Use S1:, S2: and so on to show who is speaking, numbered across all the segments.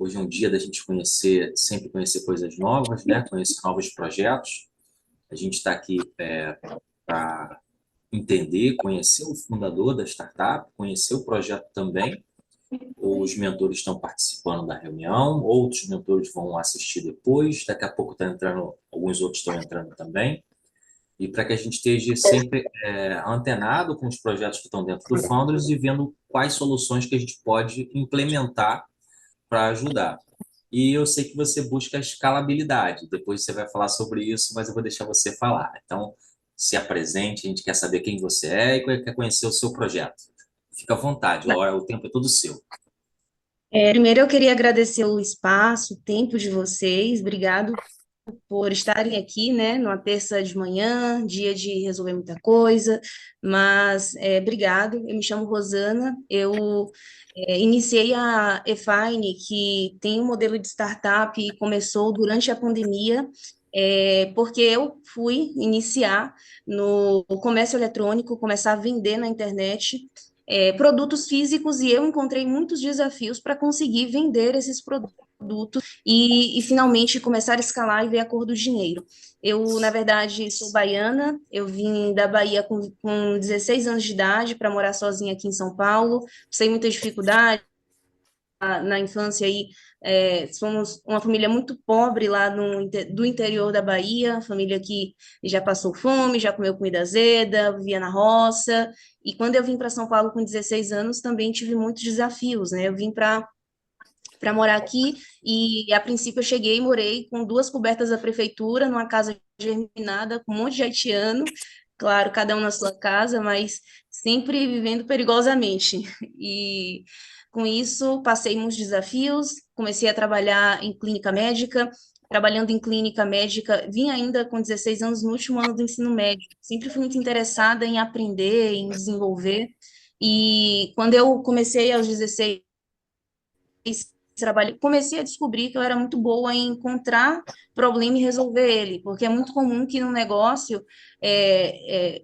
S1: Hoje é um dia da gente conhecer, sempre conhecer coisas novas, né? Conhecer novos projetos. A gente está aqui para entender, conhecer o fundador da startup, conhecer o projeto também. Os mentores estão participando da reunião, outros mentores vão assistir depois. Daqui a pouco está entrando, alguns outros estão entrando também. E para que a gente esteja sempre antenado com os projetos que estão dentro do Founders e vendo quais soluções que a gente pode implementar para ajudar. E eu sei que você busca a escalabilidade. Depois você vai falar sobre isso, mas eu vou deixar você falar. Então, se apresente, a gente quer saber quem você é e quer conhecer o seu projeto. Fica à vontade, a hora, o tempo é todo seu.
S2: Primeiro, eu queria agradecer o espaço, o tempo de vocês. Obrigado por estarem aqui, né, numa terça de manhã, dia de resolver muita coisa. Mas, obrigado. Eu me chamo Rosana. Eu iniciei a Efine, que tem um modelo de startup e começou durante a pandemia. Porque eu fui iniciar no comércio eletrônico, começar a vender na internet produtos físicos e eu encontrei muitos desafios para conseguir vender esses produtos e finalmente começar a escalar e ver a cor do dinheiro. Eu, na verdade, sou baiana, eu vim da Bahia com 16 anos de idade para morar sozinha aqui em São Paulo, sem muita dificuldade na infância aí, somos uma família muito pobre lá do interior da Bahia, família que já passou fome, já comeu comida azeda, vivia na roça, e quando eu vim para São Paulo com 16 anos, também tive muitos desafios, né? Eu vim para morar aqui e a princípio eu cheguei e morei com duas cobertas da prefeitura, numa casa germinada com um monte de haitiano, claro, cada um na sua casa, mas sempre vivendo perigosamente. E com isso passei muitos desafios, comecei a trabalhar em clínica médica, trabalhando em clínica médica, vim ainda com 16 anos no último ano do ensino médio. Sempre fui muito interessada em aprender, em desenvolver. E quando eu comecei aos 16 comecei a descobrir que eu era muito boa em encontrar problema e resolver ele, porque é muito comum que no negócio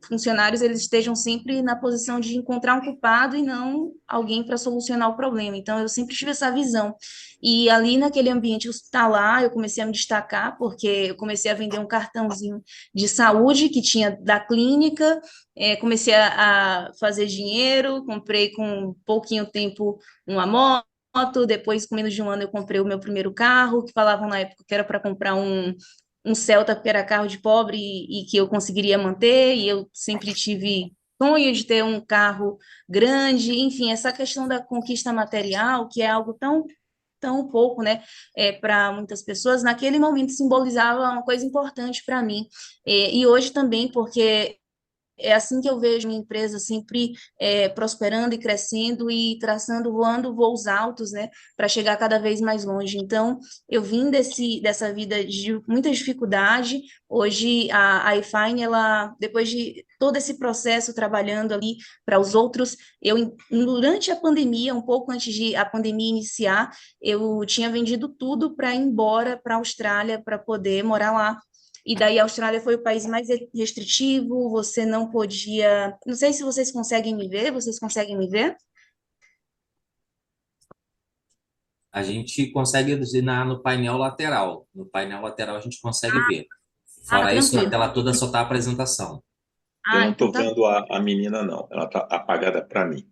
S2: funcionários eles estejam sempre na posição de encontrar um culpado e não alguém para solucionar o problema. Então eu sempre tive essa visão. E ali naquele ambiente hospitalar, eu comecei a me destacar, porque eu comecei a vender um cartãozinho de saúde que tinha da clínica, comecei a fazer dinheiro, comprei com pouquinho tempo uma moto, depois, com menos de um ano, eu comprei o meu primeiro carro, que falavam na época que era para comprar um Celta, que era carro de pobre e que eu conseguiria manter, e eu sempre tive sonho de ter um carro grande, enfim, essa questão da conquista material, que é algo tão pouco, né, para muitas pessoas, naquele momento simbolizava uma coisa importante para mim. E hoje também, porque é assim que eu vejo minha empresa sempre prosperando e crescendo e traçando, voando voos altos, né, para chegar cada vez mais longe. Então, eu vim dessa vida de muita dificuldade. Hoje, a iFine, ela, depois de todo esse processo trabalhando ali para os outros, durante a pandemia, um pouco antes de a pandemia iniciar, eu tinha vendido tudo para ir embora para a Austrália para poder morar lá. E daí a Austrália foi o país mais restritivo, você não podia. Não sei se vocês conseguem me ver, vocês conseguem me ver?
S1: A gente consegue desenhar no painel lateral. No painel lateral a gente consegue ver.
S2: Ah,
S1: Fora isso, na
S2: tranquilo.
S1: tela toda só está a apresentação.
S3: Eu
S2: Ah,
S3: não
S2: então
S3: estou
S2: tá bom.
S3: vendo a menina, não. Ela está apagada para mim.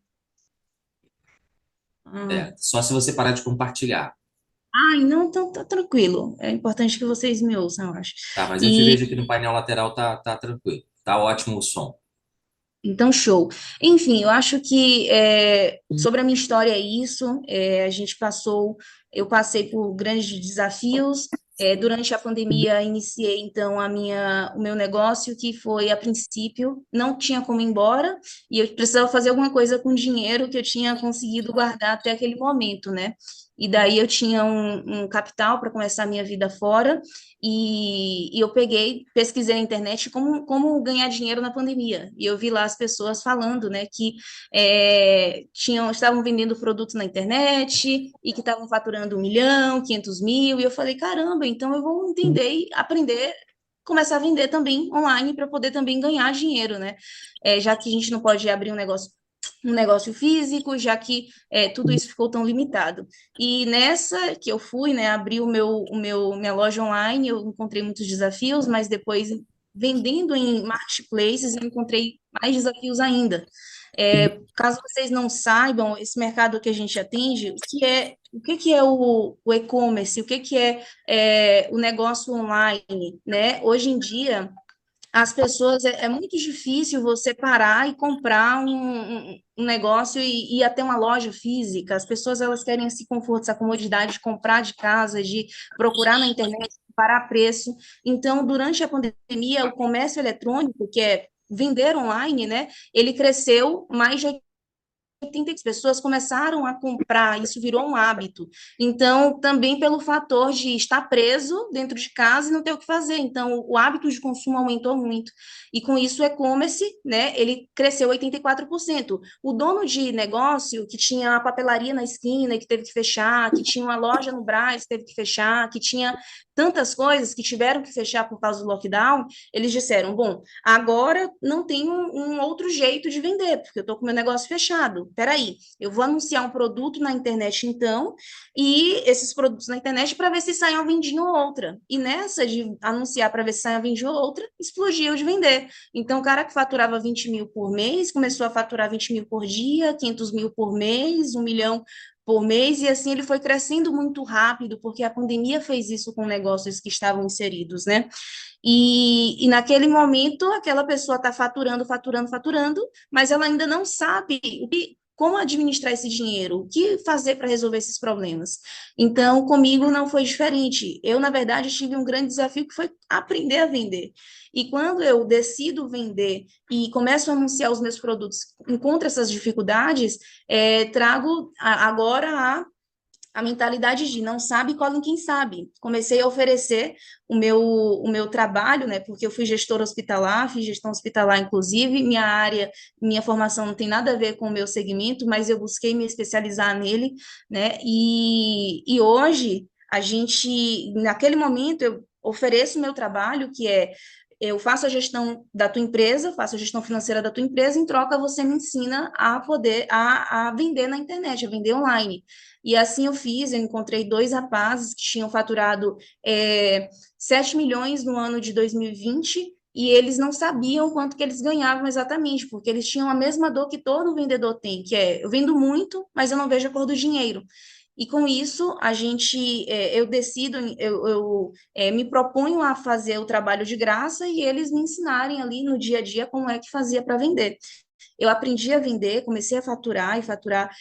S2: Ah,
S1: Só se você parar de compartilhar.
S2: não, então tá tranquilo. É importante que vocês me ouçam, eu acho.
S1: Tá, mas eu te
S2: E
S1: vejo aqui no painel lateral, tá tranquilo. Tá ótimo o som.
S2: então, show. Enfim, eu acho que sobre a minha história é isso. Eu passei por grandes desafios. Durante a pandemia, iniciei então o meu negócio, que foi a princípio, não tinha como ir embora, e eu precisava fazer alguma coisa com o dinheiro que eu tinha conseguido guardar até aquele momento, né? E daí eu tinha um capital para começar a minha vida fora, e eu peguei, pesquisei na internet como ganhar dinheiro na pandemia. E eu vi lá as pessoas falando, né, que estavam vendendo produtos na internet e que estavam faturando 1 milhão, 500 mil. E eu falei, caramba, então eu vou entender e aprender, começar a vender também online para poder também ganhar dinheiro, né? Já que a gente não pode abrir um negócio um negócio físico, já que tudo isso ficou tão limitado. E nessa que eu fui, né, abri minha loja online, eu encontrei muitos desafios, mas depois, vendendo em marketplaces, eu encontrei mais desafios ainda. Caso vocês não saibam, esse mercado que a gente atende, o que que é o e-commerce, o que que é o negócio online, né? Hoje em dia, as pessoas, é muito difícil você parar e comprar um negócio e ir até uma loja física. As pessoas, elas querem esse conforto, essa comodidade de comprar de casa, de procurar na internet, comparar preço. Então, durante a pandemia, o comércio eletrônico, que é vender online, né, ele cresceu mais de 80 pessoas começaram a comprar, isso virou um hábito. Então, também pelo fator de estar preso dentro de casa e não ter o que fazer. Então, o hábito de consumo aumentou muito. E com isso, o e-commerce, né, ele cresceu 84%. O dono de negócio, que tinha a papelaria na esquina, que teve que fechar, que tinha uma loja no Brás, que teve que fechar, que tinha tantas coisas que tiveram que fechar por causa do lockdown, eles disseram, bom, agora não tem um outro jeito de vender, porque eu estou com meu negócio fechado. Peraí, eu vou anunciar um produto na internet então, e esses produtos na internet para ver se sai uma vendinha ou outra. E nessa de anunciar para ver se sai uma vendinha ou outra, explodiu de vender. Então, o cara que faturava 20 mil por mês começou a faturar 20 mil por dia, 500 mil por mês, 1 milhão por mês, e assim ele foi crescendo muito rápido, porque a pandemia fez isso com negócios que estavam inseridos, né? E naquele momento, aquela pessoa está faturando, faturando, faturando, mas ela ainda não sabe como administrar esse dinheiro, o que fazer para resolver esses problemas. Então, comigo não foi diferente. Eu, na verdade, tive um grande desafio que foi aprender a vender. E quando eu decido vender e começo a anunciar os meus produtos, encontro essas dificuldades, trago agora a mentalidade de não sabe, cola em quem sabe. Comecei a oferecer o meu trabalho, né, porque eu fui gestora hospitalar, fiz gestão hospitalar, inclusive, minha área, minha formação não tem nada a ver com o meu segmento, mas eu busquei me especializar nele, né, e hoje, naquele momento, eu ofereço o meu trabalho, que é eu faço a gestão da tua empresa, faço a gestão financeira da tua empresa, em troca você me ensina a poder a vender na internet, a vender online. E assim eu fiz, eu encontrei dois rapazes que tinham faturado 7 milhões no ano de 2020 e eles não sabiam quanto que eles ganhavam exatamente, porque eles tinham a mesma dor que todo vendedor tem, que é, eu vendo muito, mas eu não vejo a cor do dinheiro. E com isso, eu decido, me proponho a fazer o trabalho de graça e eles me ensinarem ali no dia a dia como é que fazia para vender. Eu aprendi a vender, comecei a faturar e faturar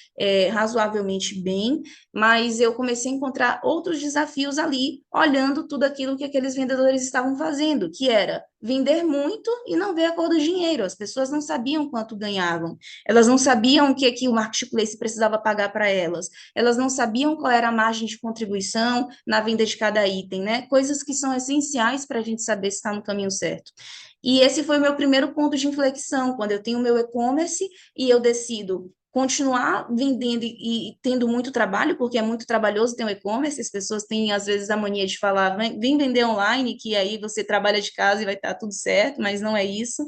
S2: razoavelmente bem, mas eu comecei a encontrar outros desafios ali, olhando tudo aquilo que aqueles vendedores estavam fazendo, que era vender muito e não ver a cor do dinheiro. As pessoas não sabiam quanto ganhavam, elas não sabiam o que o marketplace precisava pagar para elas não sabiam qual era a margem de contribuição na venda de cada item, né? Coisas que são essenciais para a gente saber se está no caminho certo. E esse foi o meu primeiro ponto de inflexão, quando eu tenho o meu e-commerce e eu decido continuar vendendo e tendo muito trabalho, porque é muito trabalhoso ter um e-commerce, as pessoas têm, às vezes, a mania de falar, vem vender online, que aí você trabalha de casa e vai estar tudo certo, mas não é isso.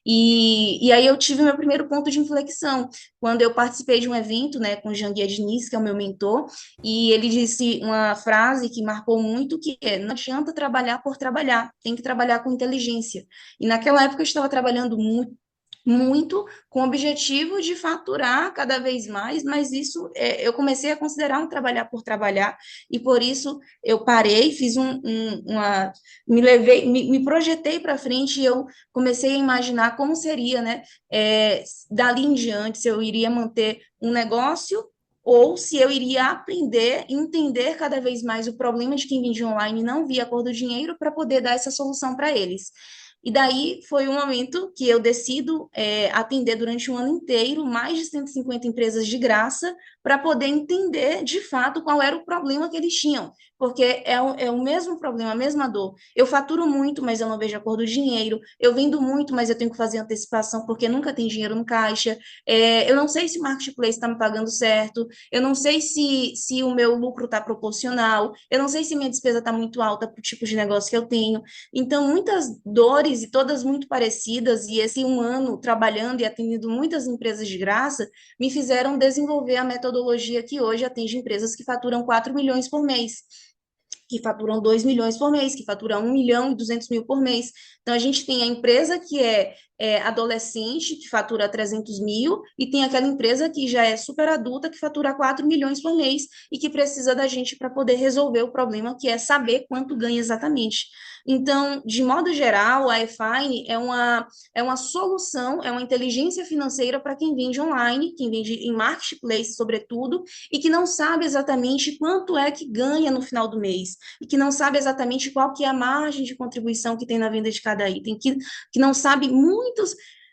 S2: E aí eu tive meu primeiro ponto de inflexão, quando eu participei de um evento, né, com o Janguier Diniz, que é o meu mentor, e ele disse uma frase que marcou muito, que é, não adianta trabalhar por trabalhar, tem que trabalhar com inteligência. E naquela época eu estava trabalhando muito, muito com o objetivo de faturar cada vez mais, mas isso eu comecei a considerar um trabalhar por trabalhar, e por isso eu parei, fiz me levei, me projetei para frente e eu comecei a imaginar como seria, né, dali em diante, se eu iria manter um negócio ou se eu iria aprender, entender cada vez mais o problema de quem vende online e não via a cor do dinheiro para poder dar essa solução para eles. E daí foi um momento que eu decido atender durante um ano inteiro mais de 150 empresas de graça para poder entender de fato qual era o problema que eles tinham, porque é o mesmo problema, a mesma dor. Eu faturo muito, mas eu não vejo a cor do dinheiro. Eu vendo muito, mas eu tenho que fazer antecipação porque nunca tem dinheiro no caixa. Eu não sei se o marketplace está me pagando certo. Eu não sei se o meu lucro está proporcional. Eu não sei se minha despesa está muito alta para o tipo de negócio que eu tenho. Então, muitas dores menores e todas muito parecidas, e esse um ano trabalhando e atendendo muitas empresas de graça, me fizeram desenvolver a metodologia que hoje atende empresas que faturam 4 milhões por mês, que faturam 2 milhões por mês, que faturam 1.200.000 por mês. Então, a gente tem a empresa que é adolescente, que fatura 300 mil, e tem aquela empresa que já é super adulta, que fatura 4 milhões por mês, e que precisa da gente para poder resolver o problema, que é saber quanto ganha exatamente. Então, de modo geral, a eFine é uma solução, é uma inteligência financeira para quem vende online, quem vende em marketplace, sobretudo, e que não sabe exatamente quanto é que ganha no final do mês, e que não sabe exatamente qual que é a margem de contribuição que tem na venda de cada item, que não sabe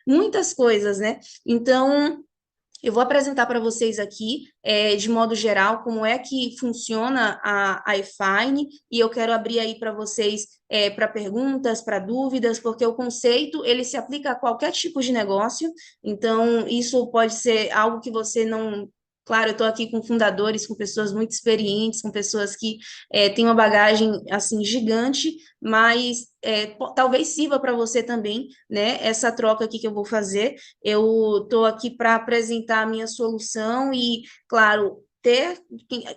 S2: muitas coisas, né? Então, eu vou apresentar para vocês aqui, de modo geral, como é que funciona a eFine, e eu quero abrir aí para vocês, para perguntas, para dúvidas, porque o conceito, ele se aplica a qualquer tipo de negócio, então, isso pode ser algo que você não... Claro, eu estou aqui com fundadores, com pessoas muito experientes, com pessoas que têm uma bagagem, assim, gigante, mas talvez sirva para você também, né, essa troca aqui que eu vou fazer. Eu estou aqui para apresentar a minha solução e, claro, ter,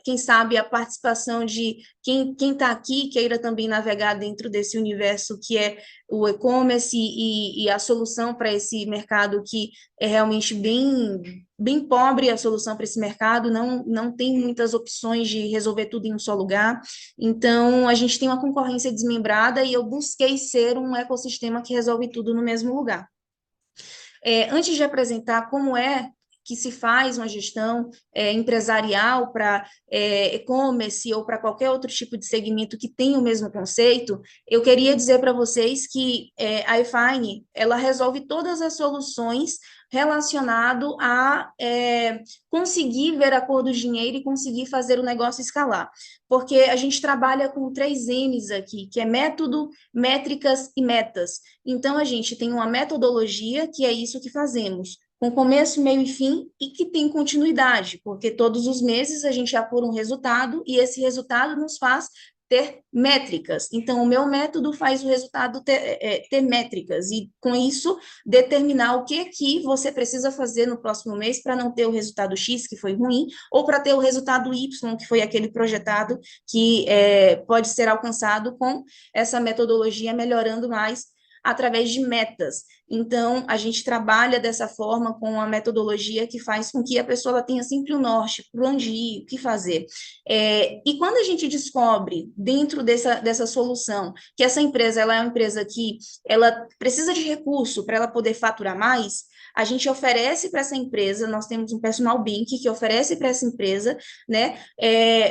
S2: quem sabe, a participação de quem está aqui, queira também navegar dentro desse universo que é o e-commerce e a solução para esse mercado que é realmente bem pobre, a solução para esse mercado, não tem muitas opções de resolver tudo em um só lugar. Então, a gente tem uma concorrência desmembrada e eu busquei ser um ecossistema que resolve tudo no mesmo lugar. Antes de apresentar como é que se faz uma gestão empresarial para e-commerce ou para qualquer outro tipo de segmento que tenha o mesmo conceito, eu queria dizer para vocês que a eFine, ela resolve todas as soluções relacionado a conseguir ver a cor do dinheiro e conseguir fazer o negócio escalar. Porque a gente trabalha com 3 M's aqui, que é método, métricas e metas. Então, a gente tem uma metodologia, que é isso que fazemos, com começo, meio e fim, e que tem continuidade, porque todos os meses a gente apura um resultado, e esse resultado nos faz ter métricas. Então, o meu método faz o resultado ter métricas, e com isso, determinar o que você precisa fazer no próximo mês para não ter o resultado X, que foi ruim, ou para ter o resultado Y, que foi aquele projetado, que pode ser alcançado com essa metodologia, melhorando mais através de metas. Então, a gente trabalha dessa forma com a metodologia que faz com que a pessoa tenha sempre o norte, por onde ir, o que fazer. E quando a gente descobre, dentro dessa solução, que essa empresa ela é uma empresa que ela precisa de recurso para ela poder faturar mais, a gente oferece para essa empresa, nós temos um personal bank que oferece para essa empresa, né,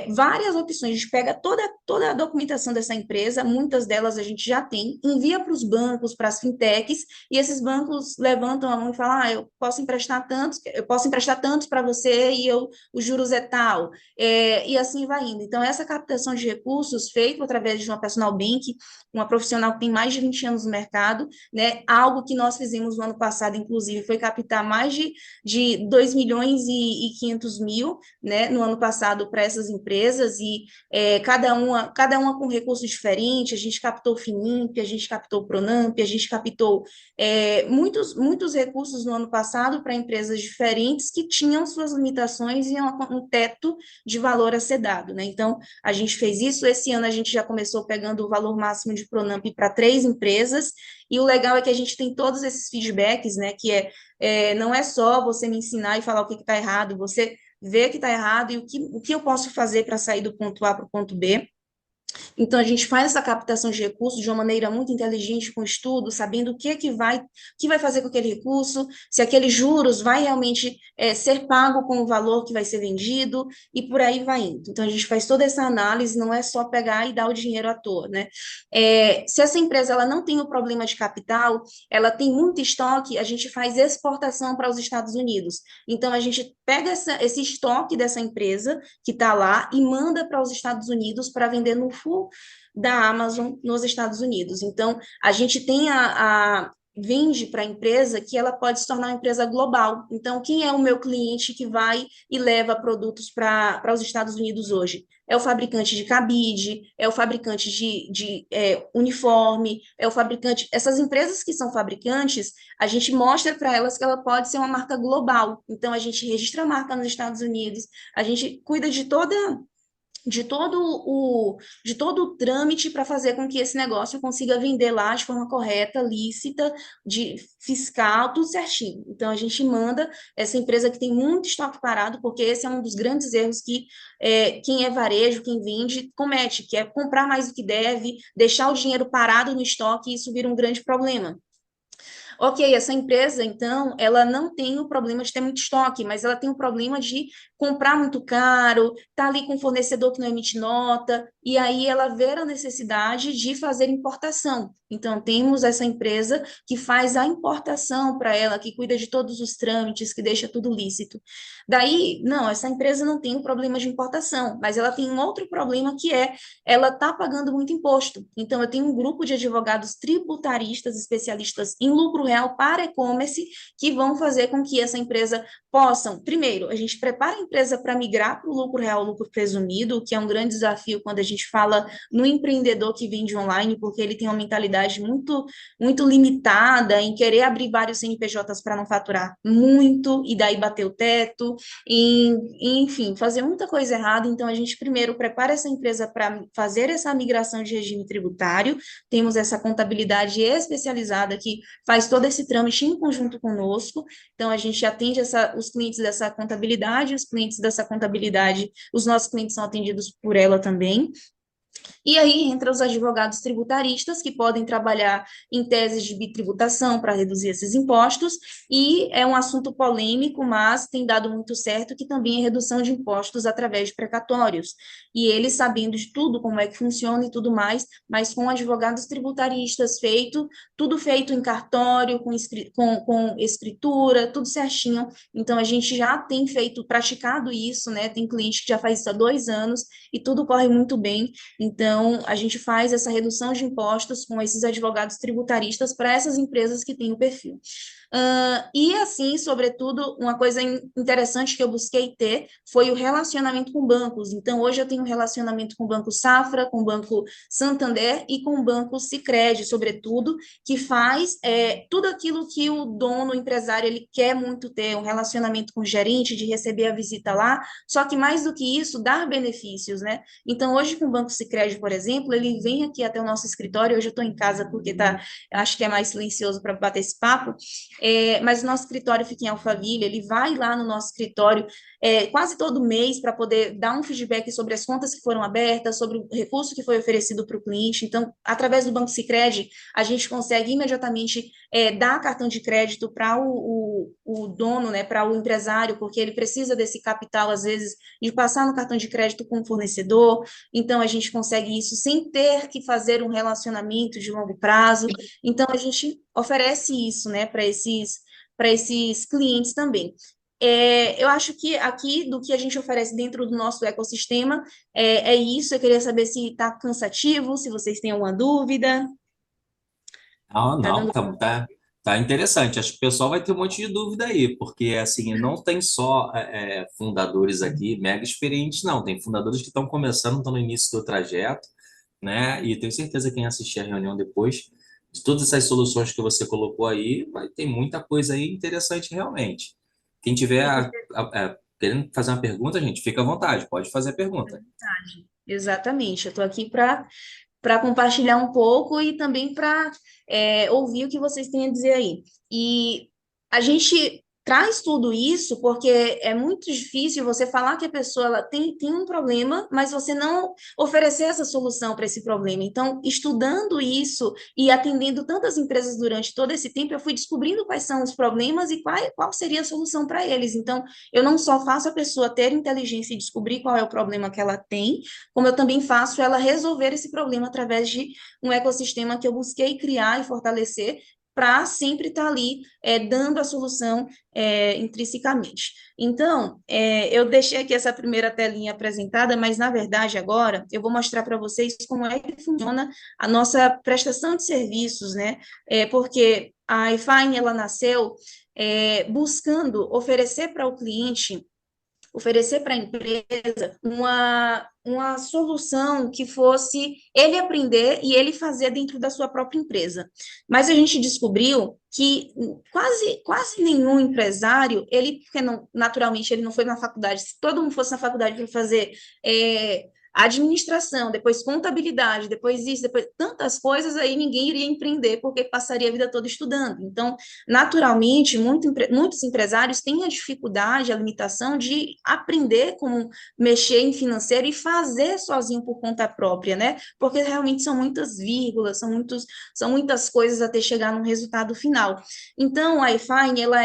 S2: várias opções. A gente pega toda a documentação dessa empresa, muitas delas a gente já tem, envia para os bancos, para as fintechs, e esses bancos levantam a mão e falam, eu posso emprestar tantos para você e os juros é tal, e assim vai indo. Então, essa captação de recursos feita através de uma personal bank, uma profissional que tem mais de 20 anos no mercado, né, algo que nós fizemos no ano passado, inclusive, foi captar mais de 2 milhões e 500 mil, né, no ano passado para essas empresas, e cada uma com recursos diferentes. A gente captou o Finimp, a gente captou o Pronamp, a gente captou muitos recursos no ano passado para empresas diferentes que tinham suas limitações e um teto de valor a ser dado, né? Então, a gente fez isso. Esse ano a gente já começou pegando o valor máximo de Pronamp para 3 empresas, e o legal é que a gente tem todos esses feedbacks, né, que não é só você me ensinar e falar o que está errado, você vê que está errado e o que eu posso fazer para sair do ponto A para o ponto B. Então, a gente faz essa captação de recursos de uma maneira muito inteligente, com estudo, sabendo o que vai fazer com aquele recurso, se aqueles juros vai realmente ser pago com o valor que vai ser vendido, e por aí vai indo. Então, a gente faz toda essa análise, não é só pegar e dar o dinheiro à toa, né? Se essa empresa ela não tem o problema de capital, ela tem muito estoque, a gente faz exportação para os Estados Unidos. Então, a gente pega esse estoque dessa empresa que está lá e manda para os Estados Unidos para vender no full da Amazon nos Estados Unidos. Então, a gente tem vende para a empresa que ela pode se tornar uma empresa global. Então, quem é o meu cliente que vai e leva produtos para os Estados Unidos hoje? É o fabricante de cabide, é o fabricante de uniforme, é o fabricante. Essas empresas que são fabricantes, a gente mostra para elas que ela pode ser uma marca global. Então, a gente registra a marca nos Estados Unidos, a gente cuida de todo de todo o trâmite para fazer com que esse negócio consiga vender lá de forma correta, lícita, de fiscal, tudo certinho. Então, a gente manda essa empresa que tem muito estoque parado, porque esse é um dos grandes erros que quem é varejo, quem vende, comete, que é comprar mais do que deve, deixar o dinheiro parado no estoque, e isso vira um grande problema. Ok, essa empresa, então, ela não tem o problema de ter muito estoque, mas ela tem o problema de comprar muito caro, tá ali com um fornecedor que não emite nota, e aí ela vê a necessidade de fazer importação. Então, temos essa empresa que faz a importação para ela, que cuida de todos os trâmites, que deixa tudo lícito. Daí, não, essa empresa não tem um problema de importação, mas ela tem um outro problema que é ela está pagando muito imposto. Então, eu tenho um grupo de advogados tributaristas, especialistas em lucro real para e-commerce, que vão fazer com que essa empresa possam, primeiro, a gente prepara a empresa para migrar para o lucro real, lucro presumido, que é um grande desafio quando a gente fala no empreendedor que vende online, porque ele tem uma mentalidade muito limitada em querer abrir vários CNPJs para não faturar muito, e daí bater o teto, enfim, fazer muita coisa errada. Então, a gente primeiro prepara essa empresa para fazer essa migração de regime tributário, temos essa contabilidade especializada que faz todo esse trâmite em conjunto conosco. Então, a gente atende os clientes dessa contabilidade, os clientes dessa contabilidade, os nossos clientes são atendidos por ela também. E aí entra os advogados tributaristas, que podem trabalhar em teses de bitributação para reduzir esses impostos, e é um assunto polêmico, mas tem dado muito certo, que também é redução de impostos através de precatórios. E eles sabendo de tudo, como é que funciona e tudo mais, mas com advogados tributaristas tudo feito em cartório, com escritura, tudo certinho. Então, a gente já tem praticado isso, né? Tem cliente que já faz isso há 2 anos, e tudo corre muito bem. Então, a gente faz essa redução de impostos com esses advogados tributaristas para essas empresas que têm o perfil. E, assim, sobretudo, uma coisa interessante que eu busquei ter foi o relacionamento com bancos. Então, hoje eu tenho um relacionamento com o Banco Safra, com o Banco Santander e com o Banco Sicredi, sobretudo, que faz tudo aquilo que o dono, o empresário, ele quer muito ter, um relacionamento com o gerente, de receber a visita lá, só que mais do que isso, dar benefícios, né? Então, hoje, com o Banco Sicredi, por exemplo, ele vem aqui até o nosso escritório. Hoje eu estou em casa porque acho que é mais silencioso para bater esse papo, mas o nosso escritório fica em Alphaville. Ele vai lá no nosso escritório quase todo mês para poder dar um feedback sobre as contas que foram abertas, sobre o recurso que foi oferecido para o cliente. Então, através do Banco Sicredi, a gente consegue imediatamente dar cartão de crédito para o dono, né, para o empresário, porque ele precisa desse capital, às vezes, de passar no cartão de crédito com o fornecedor. Então, a gente consegue isso sem ter que fazer um relacionamento de longo prazo. Então, a gente oferece isso, né, para esses clientes também. Eu acho que aqui, do que a gente oferece dentro do nosso ecossistema, é isso. Eu queria saber se está cansativo, se vocês têm alguma dúvida.
S1: Não,
S2: Tá
S1: não,
S2: dando...
S1: tá interessante. Acho que o pessoal vai ter um monte de dúvida aí, porque assim, não tem só fundadores aqui mega experientes, não. Tem fundadores que estão começando, estão no início do trajeto, né? E tenho certeza que quem assistir a reunião depois, de todas essas soluções que você colocou aí, vai ter muita coisa aí interessante realmente. Quem tiver querendo fazer uma pergunta, gente, fica à vontade, pode fazer a pergunta.
S2: Exatamente. Eu estou aqui para compartilhar um pouco e também para ouvir o que vocês têm a dizer aí. E a gente traz tudo isso porque é muito difícil você falar que a pessoa ela tem um problema, mas você não oferecer essa solução para esse problema. Então, estudando isso e atendendo tantas empresas durante todo esse tempo, eu fui descobrindo quais são os problemas e qual seria a solução para eles. Então, eu não só faço a pessoa ter inteligência e descobrir qual é o problema que ela tem, como eu também faço ela resolver esse problema através de um ecossistema que eu busquei criar e fortalecer para sempre estar ali dando a solução intrinsecamente. Então, eu deixei aqui essa primeira telinha apresentada, mas, na verdade, agora eu vou mostrar para vocês como é que funciona a nossa prestação de serviços, né? Porque a iFine, ela nasceu buscando oferecer para o cliente, oferecer para a empresa uma solução que fosse ele aprender e ele fazer dentro da sua própria empresa. Mas a gente descobriu que quase nenhum empresário, ele, porque não, naturalmente ele não foi na faculdade, se todo mundo fosse na faculdade para fazer administração, depois contabilidade, depois isso, depois tantas coisas, aí ninguém iria empreender porque passaria a vida toda estudando. Então, naturalmente, muitos empresários têm a dificuldade, a limitação de aprender como mexer em financeiro e fazer sozinho por conta própria, né? Porque realmente são muitas vírgulas, são muitas coisas até chegar no resultado final. Então, a iFine, ela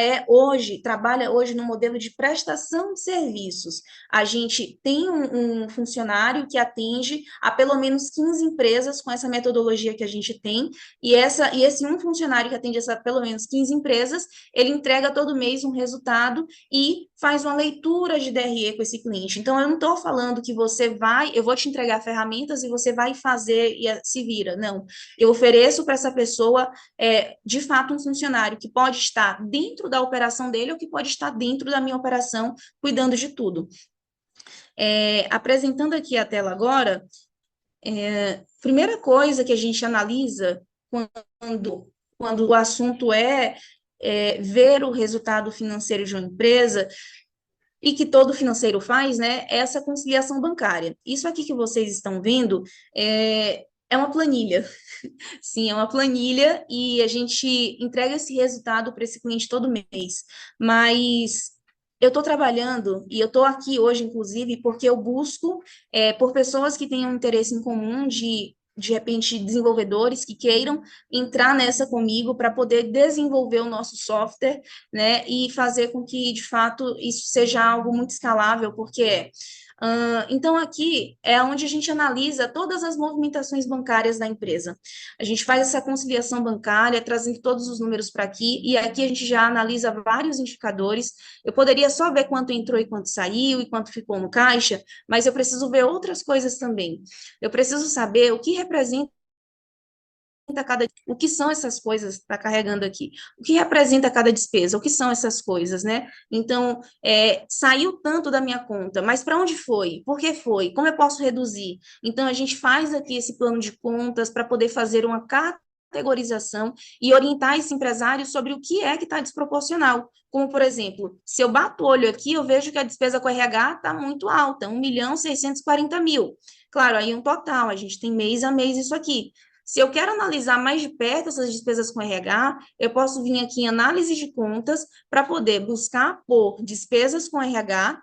S2: trabalha hoje no modelo de prestação de serviços. A gente tem um funcionário que atende a pelo menos 15 empresas com essa metodologia que a gente tem, e esse um funcionário que atende essa pelo menos 15 empresas, ele entrega todo mês um resultado e faz uma leitura de DRE com esse cliente. Então, eu não estou falando que eu vou te entregar ferramentas e você vai fazer e se vira. Não. Eu ofereço para essa pessoa, de fato, um funcionário que pode estar dentro da operação dele ou que pode estar dentro da minha operação, cuidando de tudo. Apresentando aqui a tela agora, primeira coisa que a gente analisa quando o assunto ver o resultado financeiro de uma empresa, e que todo financeiro faz, né, é essa conciliação bancária. Isso aqui que vocês estão vendo é uma planilha. Sim, é uma planilha e a gente entrega esse resultado para esse cliente todo mês. Mas eu estou trabalhando e eu estou aqui hoje, inclusive, porque eu busco por pessoas que tenham interesse em comum de repente, desenvolvedores que queiram entrar nessa comigo para poder desenvolver o nosso software, né, e fazer com que, de fato, isso seja algo muito escalável, porque então, aqui é onde a gente analisa todas as movimentações bancárias da empresa. A gente faz essa conciliação bancária, trazendo todos os números para aqui, e aqui a gente já analisa vários indicadores. Eu poderia só ver quanto entrou e quanto saiu, e quanto ficou no caixa, mas eu preciso ver outras coisas também. Eu preciso saber o que representa o que são essas coisas que está carregando aqui? O que representa cada despesa? O que são essas coisas, né? Então, saiu tanto da minha conta, mas para onde foi? Por que foi? Como eu posso reduzir? Então, a gente faz aqui esse plano de contas para poder fazer uma categorização e orientar esse empresário sobre o que é que está desproporcional. Como, por exemplo, se eu bato o olho aqui, eu vejo que a despesa com RH está muito alta, 1.640.000. Claro, aí um total, a gente tem mês a mês isso aqui. Se eu quero analisar mais de perto essas despesas com RH, eu posso vir aqui em análise de contas para poder buscar por despesas com RH,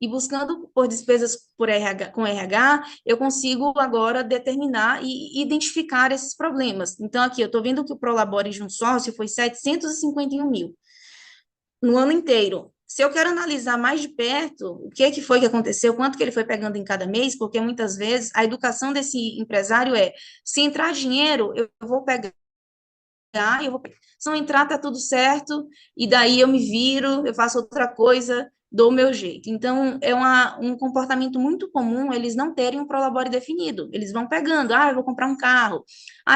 S2: e buscando por despesas com RH, eu consigo agora determinar e identificar esses problemas. Então, aqui, eu estou vendo que o Prolabore de um sócio foi 751.000 no ano inteiro. Se eu quero analisar mais de perto o que foi que aconteceu, quanto que ele foi pegando em cada mês, porque muitas vezes a educação desse empresário se entrar dinheiro, eu vou pegar, se não entrar, tá tudo certo, e daí eu me viro, eu faço outra coisa, dou o meu jeito. Então, é um comportamento muito comum eles não terem um prolabore definido. Eles vão pegando, eu vou comprar um carro,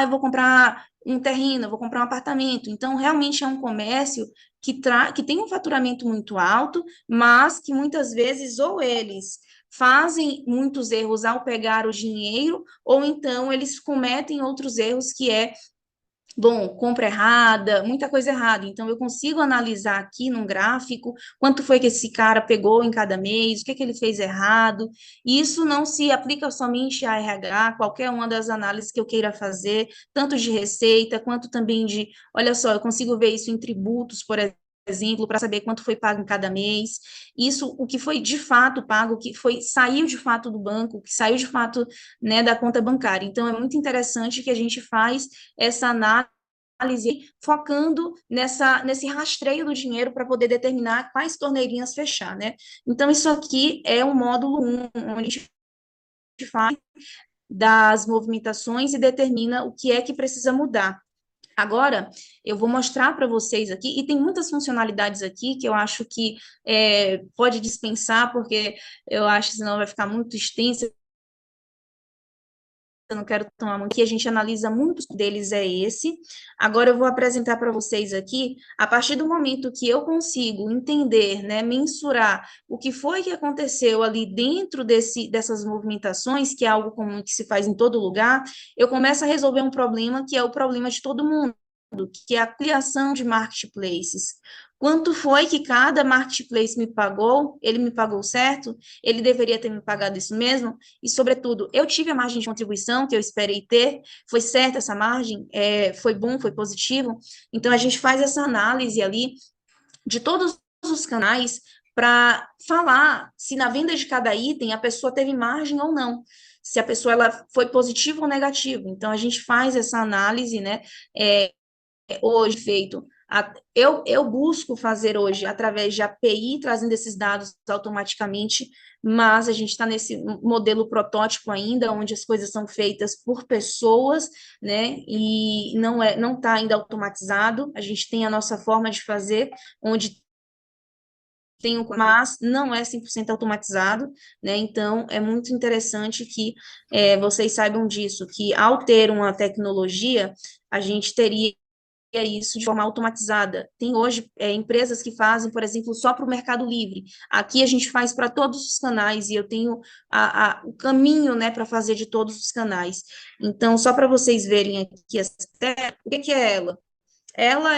S2: eu vou comprar um terreno, eu vou comprar um apartamento. Então, realmente é um comércio que tem um faturamento muito alto, mas que muitas vezes ou eles fazem muitos erros ao pegar o dinheiro, ou então eles cometem outros erros compra errada, muita coisa errada. Então, eu consigo analisar aqui num gráfico quanto foi que esse cara pegou em cada mês, o que ele fez errado. E isso não se aplica somente a RH, qualquer uma das análises que eu queira fazer, tanto de receita, quanto também olha só, eu consigo ver isso em tributos, por exemplo, para saber quanto foi pago em cada mês. Isso, o que foi de fato pago, o que saiu de fato do banco, o que saiu de fato, né, da conta bancária. Então, é muito interessante que a gente faz essa análise focando nesse rastreio do dinheiro para poder determinar quais torneirinhas fechar, né? Então, isso aqui é o módulo 1, onde a gente faz das movimentações e determina o que é que precisa mudar. Agora, eu vou mostrar para vocês aqui, e tem muitas funcionalidades aqui que eu acho que pode dispensar, porque eu acho que senão vai ficar muito extenso, eu não quero tomar muito aqui, a gente analisa muitos deles, é esse. Agora eu vou apresentar para vocês aqui, a partir do momento que eu consigo entender, né, mensurar o que foi que aconteceu ali dentro dessas movimentações, que é algo comum que se faz em todo lugar, eu começo a resolver um problema que é o problema de todo mundo, que é a criação de marketplaces. Quanto foi que cada marketplace me pagou? Ele me pagou certo? Ele deveria ter me pagado isso mesmo? E, sobretudo, eu tive a margem de contribuição que eu esperei ter? Foi certa essa margem? Foi bom? Foi positivo? Então, a gente faz essa análise ali de todos os canais para falar se na venda de cada item a pessoa teve margem ou não. Se a pessoa ela foi positiva ou negativa. Então, a gente faz essa análise, né? Hoje feito. Eu busco fazer hoje através de API, trazendo esses dados automaticamente, mas a gente está nesse modelo protótipo ainda, onde as coisas são feitas por pessoas, né? E não está ainda automatizado. A gente tem a nossa forma de fazer, onde tem mas não é 100% automatizado, né? Então, é muito interessante que vocês saibam disso, que ao ter uma tecnologia, a gente teria isso de forma automatizada. Tem hoje empresas que fazem, por exemplo, só para o Mercado Livre. Aqui a gente faz para todos os canais e eu tenho o caminho, né, para fazer de todos os canais. Então, só para vocês verem aqui, o que é ela? Ela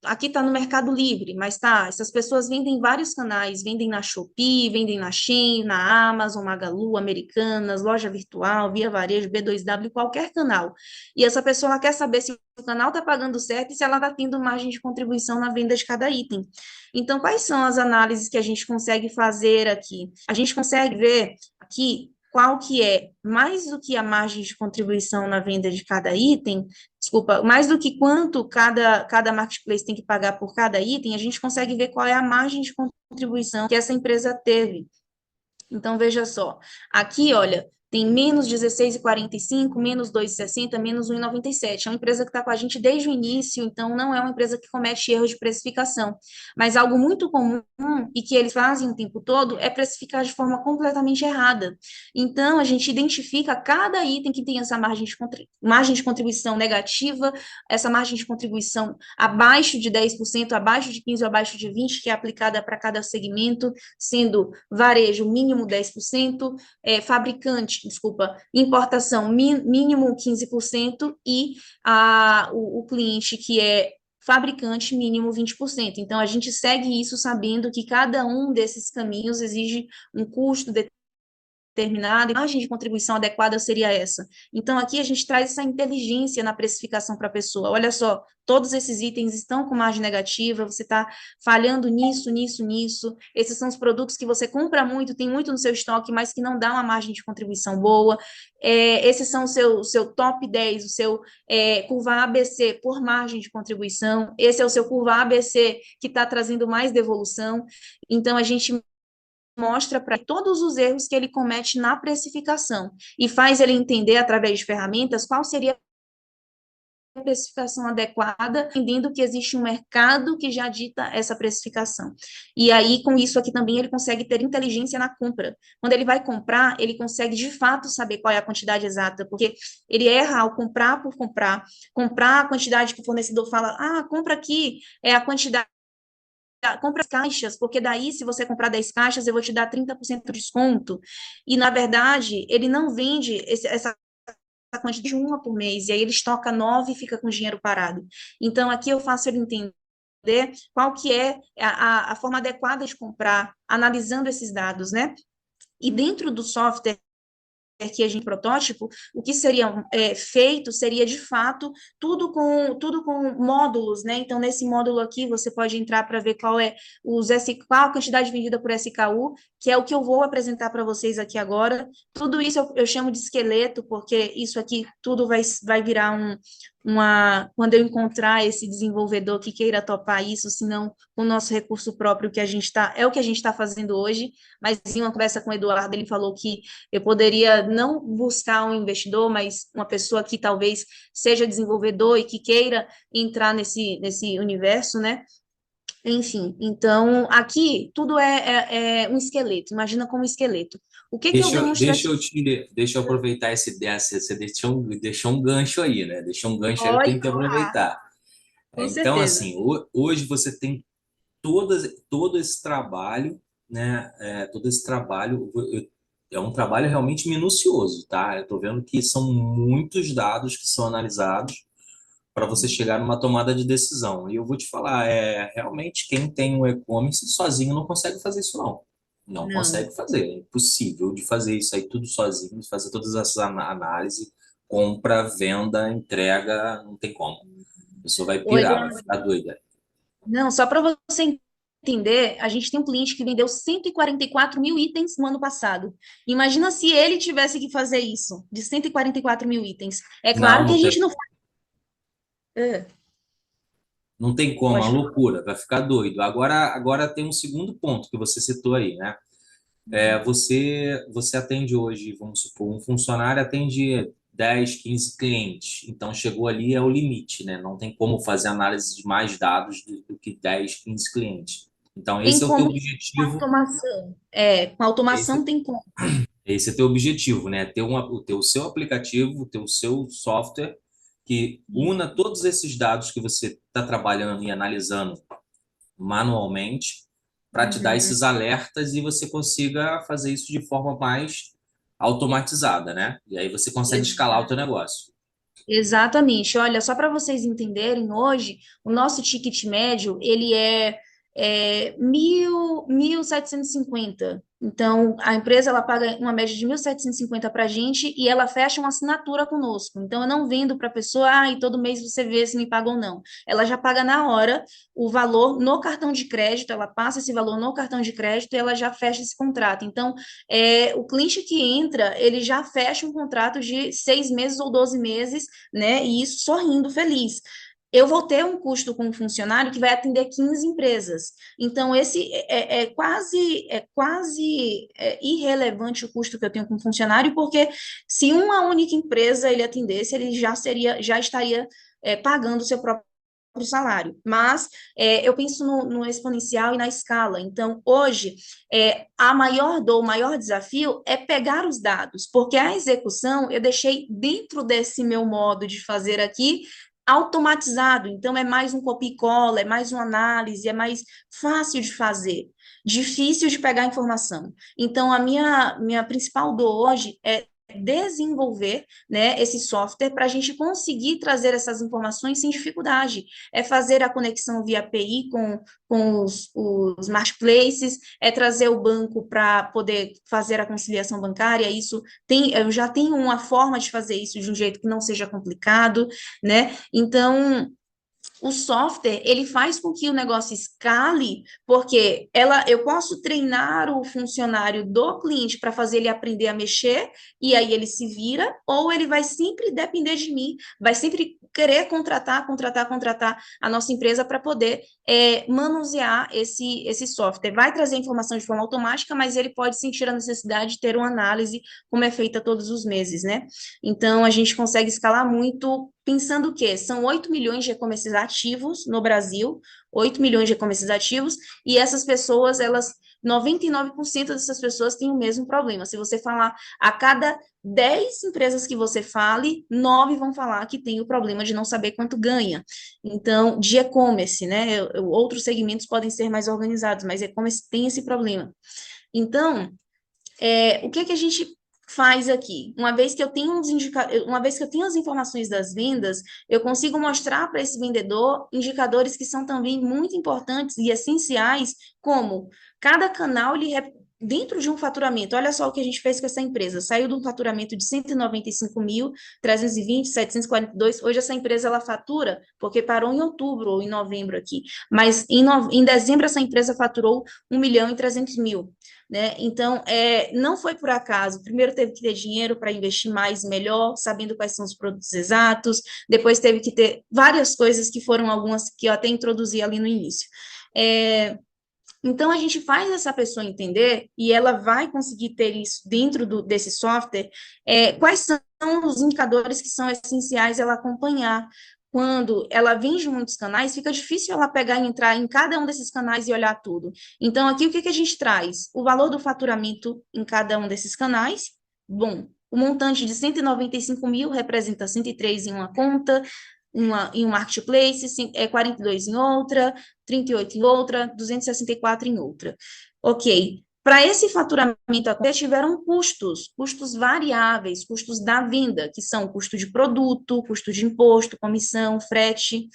S2: aqui está no Mercado Livre, mas tá, essas pessoas vendem em vários canais, vendem na Shopee, vendem na Shein, na Amazon, Magalu, Americanas, Loja Virtual, Via Varejo, B2W, qualquer canal. E essa pessoa ela quer saber se o canal está pagando certo e se ela está tendo margem de contribuição na venda de cada item. Então, quais são as análises que a gente consegue fazer aqui? A gente consegue ver aqui qual que é, mais do que a margem de contribuição na venda de cada item, desculpa, mais do que quanto cada marketplace tem que pagar por cada item, a gente consegue ver qual é a margem de contribuição que essa empresa teve. Então, veja só, aqui, olha, tem menos 16,45, menos 2,60, menos 1,97. É uma empresa que está com a gente desde o início, então não é uma empresa que comete erros de precificação. Mas algo muito comum e que eles fazem o tempo todo é precificar de forma completamente errada. Então, a gente identifica cada item que tem essa margem de contribuição negativa, essa margem de contribuição abaixo de 10%, abaixo de 15%, abaixo de 20%, que é aplicada para cada segmento, sendo varejo mínimo 10%, fabricante, desculpa, importação mínimo 15% e o cliente que é fabricante mínimo 20%. Então, a gente segue isso sabendo que cada um desses caminhos exige um custo determinada, a margem de contribuição adequada seria essa. Então, aqui a gente traz essa inteligência na precificação para a pessoa. Olha só, todos esses itens estão com margem negativa, você está falhando nisso, nisso, nisso. Esses são os produtos que você compra muito, tem muito no seu estoque, mas que não dá uma margem de contribuição boa. Esses são o seu top 10, o seu curva ABC por margem de contribuição. Esse é o seu curva ABC que está trazendo mais devolução. Então, a gente mostra para todos os erros que ele comete na precificação e faz ele entender, através de ferramentas, qual seria a precificação adequada, entendendo que existe um mercado que já dita essa precificação. E aí, com isso aqui também, ele consegue ter inteligência na compra. Quando ele vai comprar, ele consegue, de fato, saber qual é a quantidade exata, porque ele erra ao comprar por comprar a quantidade que o fornecedor fala, compra aqui, é a quantidade, compra as caixas, porque daí, se você comprar 10 caixas, eu vou te dar 30% de desconto. E, na verdade, ele não vende essa quantidade de uma por mês, e aí ele estoca 9 e fica com o dinheiro parado. Então, aqui eu faço ele entender qual que é a forma adequada de comprar, analisando esses dados, né? E dentro do software que a gente protótipo, o que seria feito seria, de fato, tudo com módulos, né? Então, nesse módulo aqui, você pode entrar para ver qual a quantidade vendida por SKU, que é o que eu vou apresentar para vocês aqui agora. Tudo isso eu chamo de esqueleto, porque isso aqui tudo vai virar quando eu encontrar esse desenvolvedor que queira topar isso, senão o nosso recurso próprio é o que a gente está fazendo hoje, mas em uma conversa com o Eduardo, ele falou que eu poderia não buscar um investidor, mas uma pessoa que talvez seja desenvolvedor e que queira entrar nesse universo, né? Enfim, então aqui tudo é um esqueleto, imagina como esqueleto. O que que eu demonstrei?
S1: Deixa eu aproveitar esse dessa, você deixou um gancho aí, né? Deixou um gancho aí, eu
S2: Pode
S1: tenho que
S2: falar,
S1: aproveitar.
S2: com
S1: Então,
S2: certeza.
S1: assim, hoje você tem todo esse trabalho, né? Todo esse trabalho é um trabalho realmente minucioso, tá? Eu estou vendo que são muitos dados que são analisados para você chegar numa tomada de decisão. E eu vou te falar, realmente quem tem um e-commerce sozinho não consegue fazer isso, não. Não
S2: Não.
S1: consegue fazer, é impossível de fazer isso aí tudo sozinho, de fazer todas essas análises, compra, venda, entrega, não tem como. A pessoa vai
S2: Oi,
S1: pirar, vai ficar doida.
S2: não, só para você entender, a gente tem um cliente que vendeu 144 mil itens no ano passado. Imagina se ele tivesse que fazer isso, de 144 mil itens. É
S1: Não,
S2: claro que a
S1: não
S2: gente
S1: tem,
S2: não faz. É,
S1: não tem como, a
S2: pode falar.
S1: loucura, vai ficar doido. Agora tem um segundo ponto que você citou aí, né? Você atende hoje, vamos supor, um funcionário atende 10, 15 clientes. Então, chegou ali, é o limite, né? Não tem como fazer análise de mais dados do que 10, 15 clientes. Então,
S2: Tem
S1: esse é o teu
S2: como com
S1: objetivo.
S2: automação. É, com automação
S1: Esse,
S2: tem como.
S1: esse é o teu objetivo, né? Ter o seu aplicativo, ter o seu software que una todos esses dados que você está trabalhando e analisando manualmente para te dar
S2: Uhum.
S1: esses alertas e você consiga fazer isso de forma mais automatizada, né? E aí você consegue escalar o teu negócio.
S2: Exatamente. Olha, só para vocês entenderem, hoje o nosso ticket médio ele é 1.750. Então, a empresa ela paga uma média de 1.750 para a gente e ela fecha uma assinatura conosco. Então, eu não vendo para a pessoa, e todo mês você vê se me paga ou não. Ela já paga na hora o valor no cartão de crédito, ela passa esse valor no cartão de crédito e ela já fecha esse contrato. Então, o cliente que entra, ele já fecha um contrato de 6 meses ou 12 meses, né? E isso sorrindo, feliz. Eu vou ter um custo com um funcionário que vai atender 15 empresas. Então, esse é quase irrelevante o custo que eu tenho com um funcionário, porque se uma única empresa ele atendesse, ele já estaria pagando o seu próprio salário. Mas eu penso no exponencial e na escala. Então, hoje, a maior dor, o maior desafio é pegar os dados, porque a execução eu deixei dentro desse meu modo de fazer aqui, automatizado. Então, é mais um copia e cola, é mais uma análise, é mais fácil de fazer, difícil de pegar informação. Então, a minha principal dor hoje é desenvolver, né, esse software para a gente conseguir trazer essas informações sem dificuldade. É fazer a conexão via API com os marketplaces, é trazer o banco para poder fazer a conciliação bancária. Eu já tenho uma forma de fazer isso de um jeito que não seja complicado, né? Então, o software, ele faz com que o negócio escale, porque eu posso treinar o funcionário do cliente para fazer ele aprender a mexer, e aí ele se vira, ou ele vai sempre depender de mim, vai sempre querer contratar a nossa empresa para poder manusear esse software. Vai trazer informação de forma automática, mas ele pode sentir a necessidade de ter uma análise como é feita todos os meses, né? Então, a gente consegue escalar muito pensando que são 8 milhões de e-commerces ativos no Brasil, 8 milhões de e-commerces ativos, e essas pessoas, 99% dessas pessoas têm o mesmo problema. Se você falar a cada 10 empresas que você fale, 9 vão falar que tem o problema de não saber quanto ganha. Então, de e-commerce, né? Outros segmentos podem ser mais organizados, mas e-commerce tem esse problema. Então, o que a gente faz aqui? Uma vez que eu tenho as informações das vendas, eu consigo mostrar para esse vendedor indicadores que são também muito importantes e essenciais, como cada canal dentro de um faturamento. Olha só o que a gente fez com essa empresa. Saiu de um faturamento de 195.320.742. Hoje essa empresa ela fatura, porque parou em outubro ou em novembro aqui, mas em dezembro essa empresa faturou 1.300.000. Né? Então, não foi por acaso. Primeiro teve que ter dinheiro para investir mais e melhor, sabendo quais são os produtos exatos. Depois teve que ter várias coisas que foram algumas que eu até introduzi ali no início. Então, a gente faz essa pessoa entender, e ela vai conseguir ter isso dentro desse software, quais são os indicadores que são essenciais ela acompanhar. quando ela vende muitos canais, fica difícil ela pegar e entrar em cada um desses canais e olhar tudo. Então, aqui, o que que a gente traz? O valor do faturamento em cada um desses canais. Bom, o montante de 195 mil representa 103 em uma conta, em um marketplace, 42 em outra, 38 em outra, 264 em outra. Ok. Para esse faturamento acontecer, tiveram custos variáveis, custos da venda, que são custo de produto, custo de imposto, comissão, frete.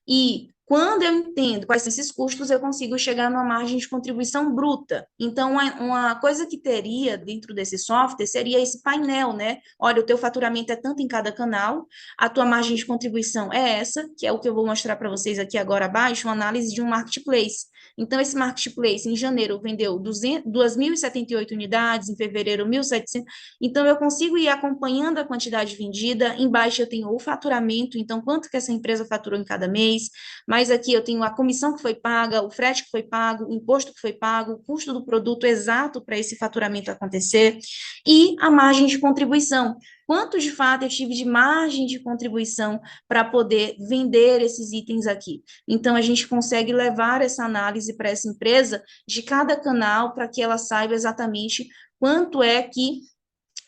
S2: E quando eu entendo quais são esses custos, eu consigo chegar numa margem de contribuição bruta. Então, uma coisa que teria dentro desse software seria esse painel, né? Olha, o teu faturamento é tanto em cada canal, a tua margem de contribuição é essa, que é o que eu vou mostrar para vocês aqui agora abaixo, uma análise de um marketplace. Então, esse marketplace, em janeiro, vendeu 2.078 unidades, em fevereiro, 1.700. Então, eu consigo ir acompanhando a quantidade vendida. Embaixo, eu tenho o faturamento, então, quanto que essa empresa faturou em cada mês. Mas aqui eu tenho a comissão que foi paga, o frete que foi pago, o imposto que foi pago, o custo do produto exato para esse faturamento acontecer e a margem de contribuição. Quanto de fato eu tive de margem de contribuição para poder vender esses itens aqui? Então, a gente consegue levar essa análise para essa empresa de cada canal para que ela saiba exatamente quanto é que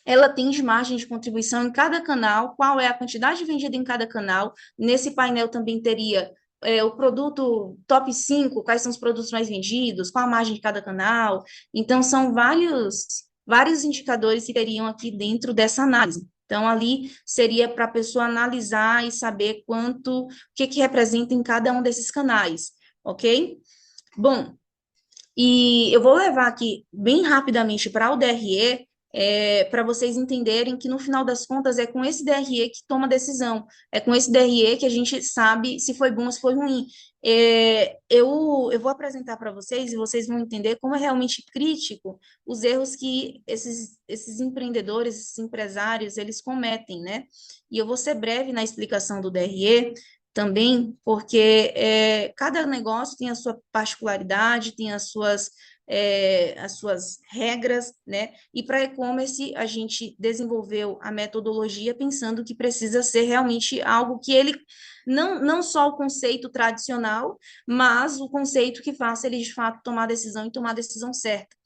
S2: ela tem de margem de contribuição em cada canal, qual é a quantidade vendida em cada canal. Nesse painel também teria o produto top 5, quais são os produtos mais vendidos, qual a margem de cada canal. Então, são vários indicadores que teriam aqui dentro dessa análise. Então, ali seria para a pessoa analisar e saber o que representa em cada um desses canais, ok? Bom, e eu vou levar aqui bem rapidamente para o DRE, para vocês entenderem que, no final das contas, é com esse DRE que toma decisão, é com esse DRE que a gente sabe se foi bom ou se foi ruim. Eu vou apresentar para vocês e vocês vão entender como é realmente crítico os erros que esses empreendedores, esses empresários, eles cometem, né? E eu vou ser breve na explicação do DRE, também, porque cada negócio tem a sua particularidade, tem as suas regras, né? E para e-commerce, a gente desenvolveu a metodologia pensando que precisa ser realmente algo que ele, não só o conceito tradicional, mas o conceito que faça ele, de fato, tomar a decisão e tomar a decisão certa.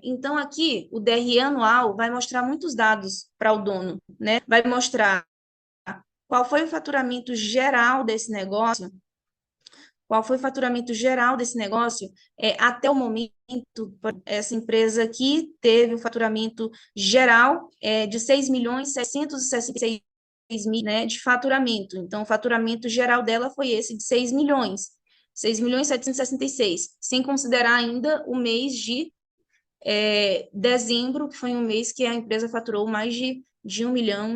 S2: Então, aqui, o DRE anual vai mostrar muitos dados para o dono, né? Vai mostrar qual foi o faturamento geral desse negócio, qual foi o faturamento geral desse negócio até o momento. Essa empresa aqui teve um faturamento geral de 6.766.000, né, de faturamento. Então, o faturamento geral dela foi esse, de 6 milhões. 6.766, sem considerar ainda o mês de dezembro, que foi um mês que a empresa faturou mais de 1 milhão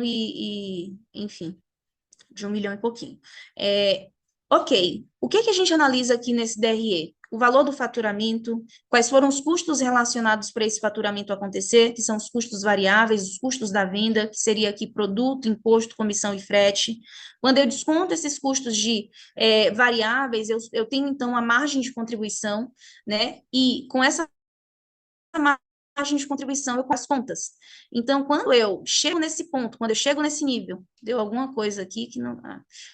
S2: enfim, de 1 milhão e pouquinho. Ok, o que a gente analisa aqui nesse DRE? O valor do faturamento, quais foram os custos relacionados para esse faturamento acontecer, que são os custos variáveis, os custos da venda, que seria aqui produto, imposto, comissão e frete. Quando eu desconto esses custos de variáveis, eu tenho, então, a margem de contribuição, né? E com essa margem de contribuição, eu faço as contas. Então, quando eu chego nesse ponto, quando eu chego nesse nível, deu alguma coisa aqui que não...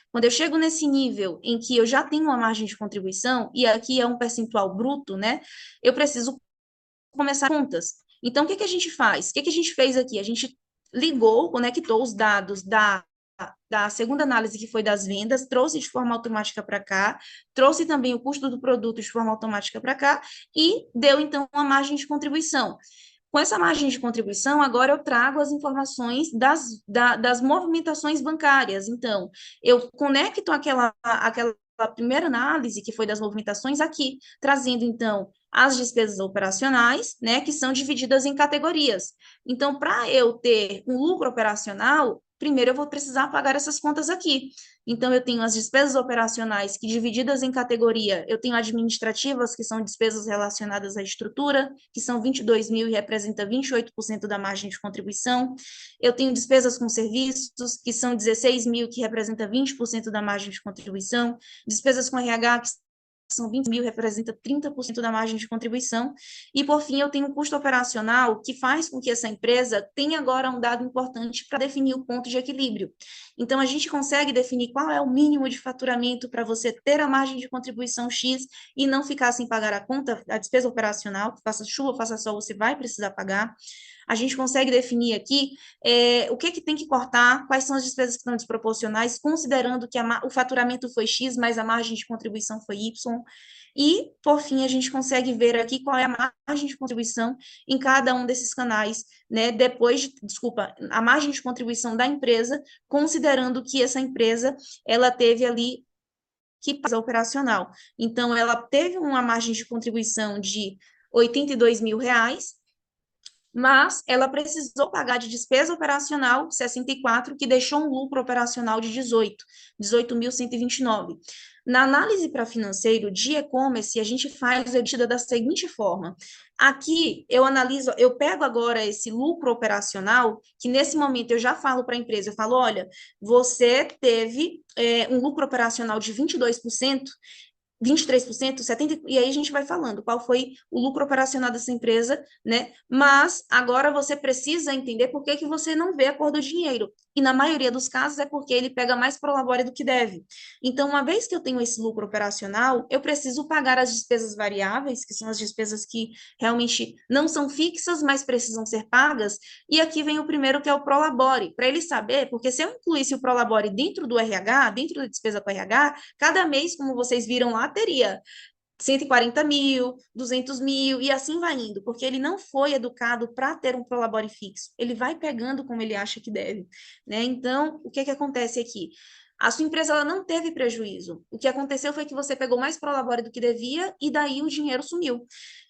S2: Quando eu chego nesse nível em que eu já tenho uma margem de contribuição, e aqui é um percentual bruto, né? Eu preciso começar contas. Então, o que a gente faz? O que a gente fez aqui? A gente ligou, conectou os dados da segunda análise, que foi das vendas, trouxe de forma automática para cá, trouxe também o custo do produto de forma automática para cá, e deu, então, uma margem de contribuição. Com essa margem de contribuição, agora eu trago as informações das movimentações bancárias. Então, eu conecto aquela primeira análise, que foi das movimentações, aqui, trazendo, então, as despesas operacionais, né, que são divididas em categorias. Então, para eu ter um lucro operacional, primeiro eu vou precisar pagar essas contas aqui. Então, eu tenho as despesas operacionais que, divididas em categoria, eu tenho administrativas, que são despesas relacionadas à estrutura, que são 22 mil e representa 28% da margem de contribuição. Eu tenho despesas com serviços, que são 16 mil, que representa 20% da margem de contribuição. Despesas com RH, que são 20 mil, representa 30% da margem de contribuição. E, por fim, eu tenho um custo operacional que faz com que essa empresa tenha agora um dado importante para definir o ponto de equilíbrio. Então, a gente consegue definir qual é o mínimo de faturamento para você ter a margem de contribuição X e não ficar sem pagar a conta, a despesa operacional, faça chuva, faça sol, você vai precisar pagar. A gente consegue definir aqui o que tem que cortar, quais são as despesas que estão desproporcionais, considerando que o faturamento foi X, mas a margem de contribuição foi Y. E, por fim, a gente consegue ver aqui qual é a margem de contribuição em cada um desses canais, né? Desculpa, a margem de contribuição da empresa, considerando que essa empresa, ela teve ali que fazer operacional. Então, ela teve uma margem de contribuição de R$ 82.000, mas ela precisou pagar de despesa operacional 64, que deixou um lucro operacional de 18.129. Na análise para financeiro de e-commerce, a gente faz o EBITDA da seguinte forma. Aqui eu analiso, eu pego agora esse lucro operacional, que nesse momento eu já falo para a empresa, eu falo, olha, você teve um lucro operacional de 22%, 23%, 70%, e aí a gente vai falando qual foi o lucro operacional dessa empresa, né? Mas agora você precisa entender por que que você não vê a cor do dinheiro. E na maioria dos casos é porque ele pega mais prolabore do que deve. Então, uma vez que eu tenho esse lucro operacional, eu preciso pagar as despesas variáveis, que são as despesas que realmente não são fixas, mas precisam ser pagas. E aqui vem o primeiro, que é o prolabore, para ele saber, porque se eu incluísse o prolabore dentro do RH, dentro da despesa com RH, cada mês, como vocês viram lá, teria 140.000, 200.000, e assim vai indo, porque ele não foi educado para ter um prolabore fixo. Ele vai pegando como ele acha que deve, né? Então, o que acontece aqui? A sua empresa ela não teve prejuízo. O que aconteceu foi que você pegou mais prolabore do que devia e daí o dinheiro sumiu.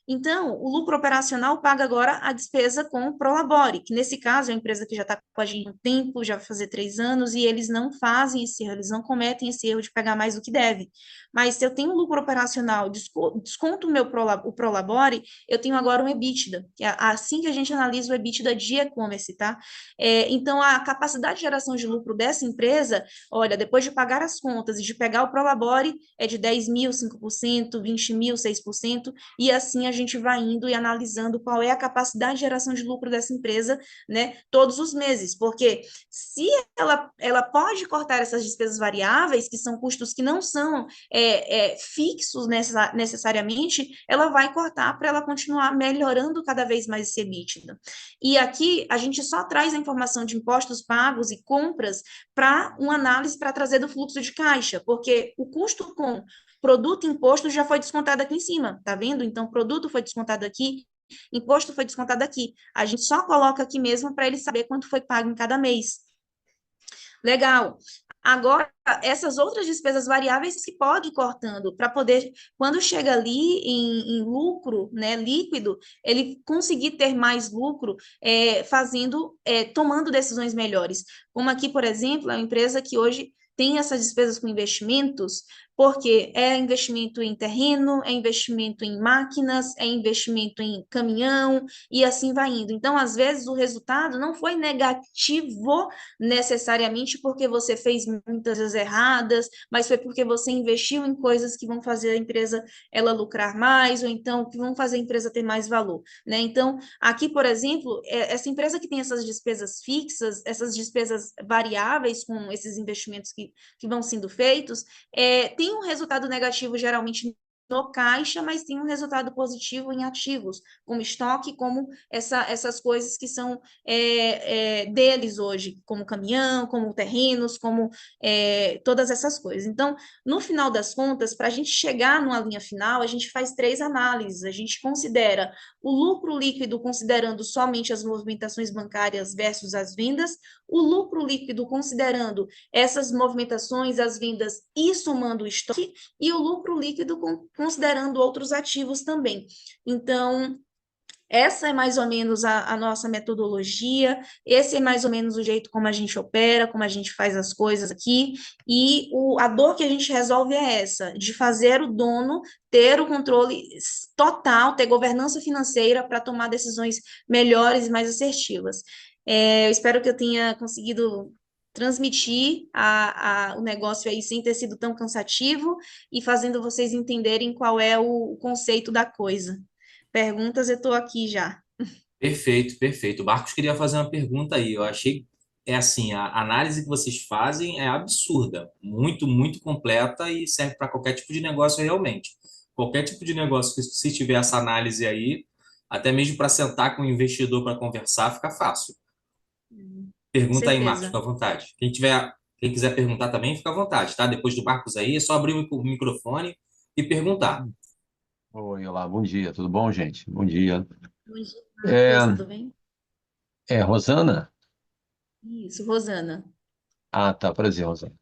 S2: Então, o lucro operacional paga agora a despesa com o Prolabore, que nesse caso é uma empresa que já está com a gente há um tempo, já vai fazer 3 anos, e eles não fazem esse erro, eles não cometem esse erro de pegar mais do que deve. Mas se eu tenho um lucro operacional, desconto o Prolabore, eu tenho agora um EBITDA, que é assim que a gente analisa o EBITDA de e-commerce, tá? Então, a capacidade de geração de lucro dessa empresa, olha, depois de pagar as contas e de pegar o Prolabore, é de 10.000, 5%, 20.000, 6%, e assim a gente vai indo e analisando qual é a capacidade de geração de lucro dessa empresa, né, todos os meses, porque se ela pode cortar essas despesas variáveis, que são custos que não são fixos necessariamente, ela vai cortar para ela continuar melhorando cada vez mais esse EBITDA. E aqui a gente só traz a informação de impostos pagos e compras para uma análise para trazer do fluxo de caixa, porque o custo com produto e imposto já foi descontado aqui em cima, tá vendo? Então, produto foi descontado aqui, imposto foi descontado aqui. A gente só coloca aqui mesmo para ele saber quanto foi pago em cada mês. Legal. Agora, essas outras despesas variáveis que pode ir cortando, para poder, quando chega ali em lucro, né, líquido, ele conseguir ter mais lucro, tomando decisões melhores. Como aqui, por exemplo, é uma empresa que hoje tem essas despesas com investimentos, porque é investimento em terreno, é investimento em máquinas, é investimento em caminhão, e assim vai indo. Então, às vezes, o resultado não foi negativo necessariamente porque você fez muitas coisas erradas, mas foi porque você investiu em coisas que vão fazer a empresa ela lucrar mais, ou então que vão fazer a empresa ter mais valor, né? Então, aqui, por exemplo, essa empresa que tem essas despesas fixas, essas despesas variáveis com esses investimentos que vão sendo feitos, tem um resultado negativo geralmente no caixa, mas tem um resultado positivo em ativos, como estoque, como essas coisas que são deles hoje, como caminhão, como terrenos, como todas essas coisas. Então, no final das contas, para a gente chegar numa linha final, a gente faz 3 análises. A gente considera o lucro líquido, considerando somente as movimentações bancárias versus as vendas, o lucro líquido, considerando essas movimentações, as vendas e somando o estoque, e o lucro líquido considerando outros ativos também. Então, essa é mais ou menos a nossa metodologia, esse é mais ou menos o jeito como a gente opera, como a gente faz as coisas aqui, e a dor que a gente resolve é essa, de fazer o dono ter o controle total, ter governança financeira para tomar decisões melhores e mais assertivas. Eu espero que eu tenha conseguido transmitir o negócio aí sem ter sido tão cansativo e fazendo vocês entenderem qual é o conceito da coisa. Perguntas, eu estou aqui já.
S1: Perfeito, perfeito. O Marcos queria fazer uma pergunta aí. Eu achei é assim, a análise que vocês fazem é absurda, muito, muito completa e serve para qualquer tipo de negócio realmente. Qualquer tipo de negócio que se tiver essa análise aí, até mesmo para sentar com o investidor para conversar, fica fácil.
S2: Com
S1: Pergunta aí, Marcos, fica
S2: certeza.
S1: à vontade. Quem quiser perguntar também, fica à vontade, tá? Depois do Marcos aí, é só abrir o microfone e perguntar.
S4: Oi, olá, bom dia, tudo bom, gente? Bom dia.
S2: Bom dia, Marcos,
S4: É,
S2: tudo bem?
S4: Rosana?
S2: Isso, Rosana.
S4: Ah, tá, prazer, Rosana.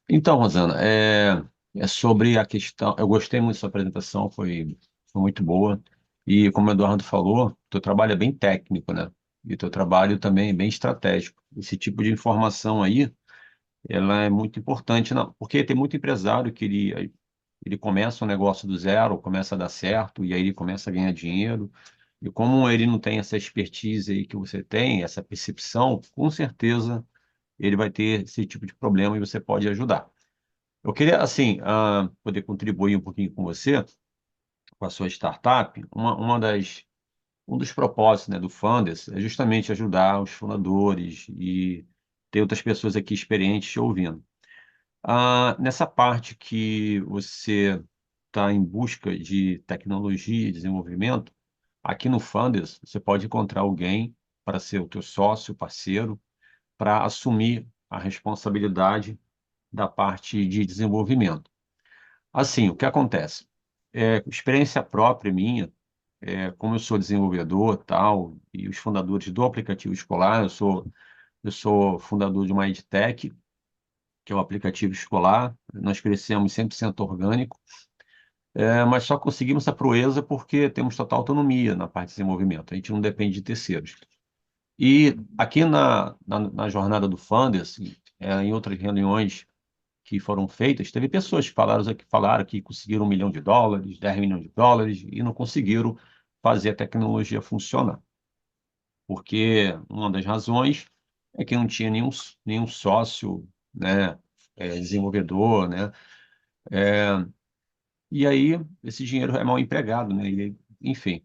S4: Então, Rosana, é sobre a questão. Eu gostei muito da sua apresentação, foi muito boa. E como o Eduardo falou, teu trabalho é bem técnico, né? E teu trabalho também é bem estratégico. Esse tipo de informação aí, ela é muito importante, não? Porque tem muito empresário que ele começa um negócio do zero, começa a dar certo, e aí ele começa a ganhar dinheiro. E como ele não tem essa expertise aí que você tem, essa percepção, com certeza ele vai ter esse tipo de problema e você pode ajudar. Eu queria, assim, poder contribuir um pouquinho com você, com a sua startup. Um dos propósitos, né, do Funders é justamente ajudar os fundadores e ter outras pessoas aqui experientes te ouvindo. Nessa parte que você está em busca de tecnologia e desenvolvimento, aqui no Funders você pode encontrar alguém para ser o teu sócio, parceiro, para assumir a responsabilidade da parte de desenvolvimento. Assim, o que acontece? Experiência própria minha, como eu sou desenvolvedor, tal, e os fundadores do aplicativo escolar, eu sou fundador de uma EdTech, que é o aplicativo escolar. Nós crescemos 100% orgânico, mas só conseguimos essa proeza porque temos total autonomia na parte de desenvolvimento. A gente não depende de terceiros. E aqui na jornada do Funders, em outras reuniões que foram feitas, teve pessoas que falaram que conseguiram US$ 1 milhão, 10 milhões de dólares, e não conseguiram fazer a tecnologia funcionar. Porque uma das razões é que não tinha nenhum sócio, né, desenvolvedor, né? E aí esse dinheiro é mal empregado, né? Enfim.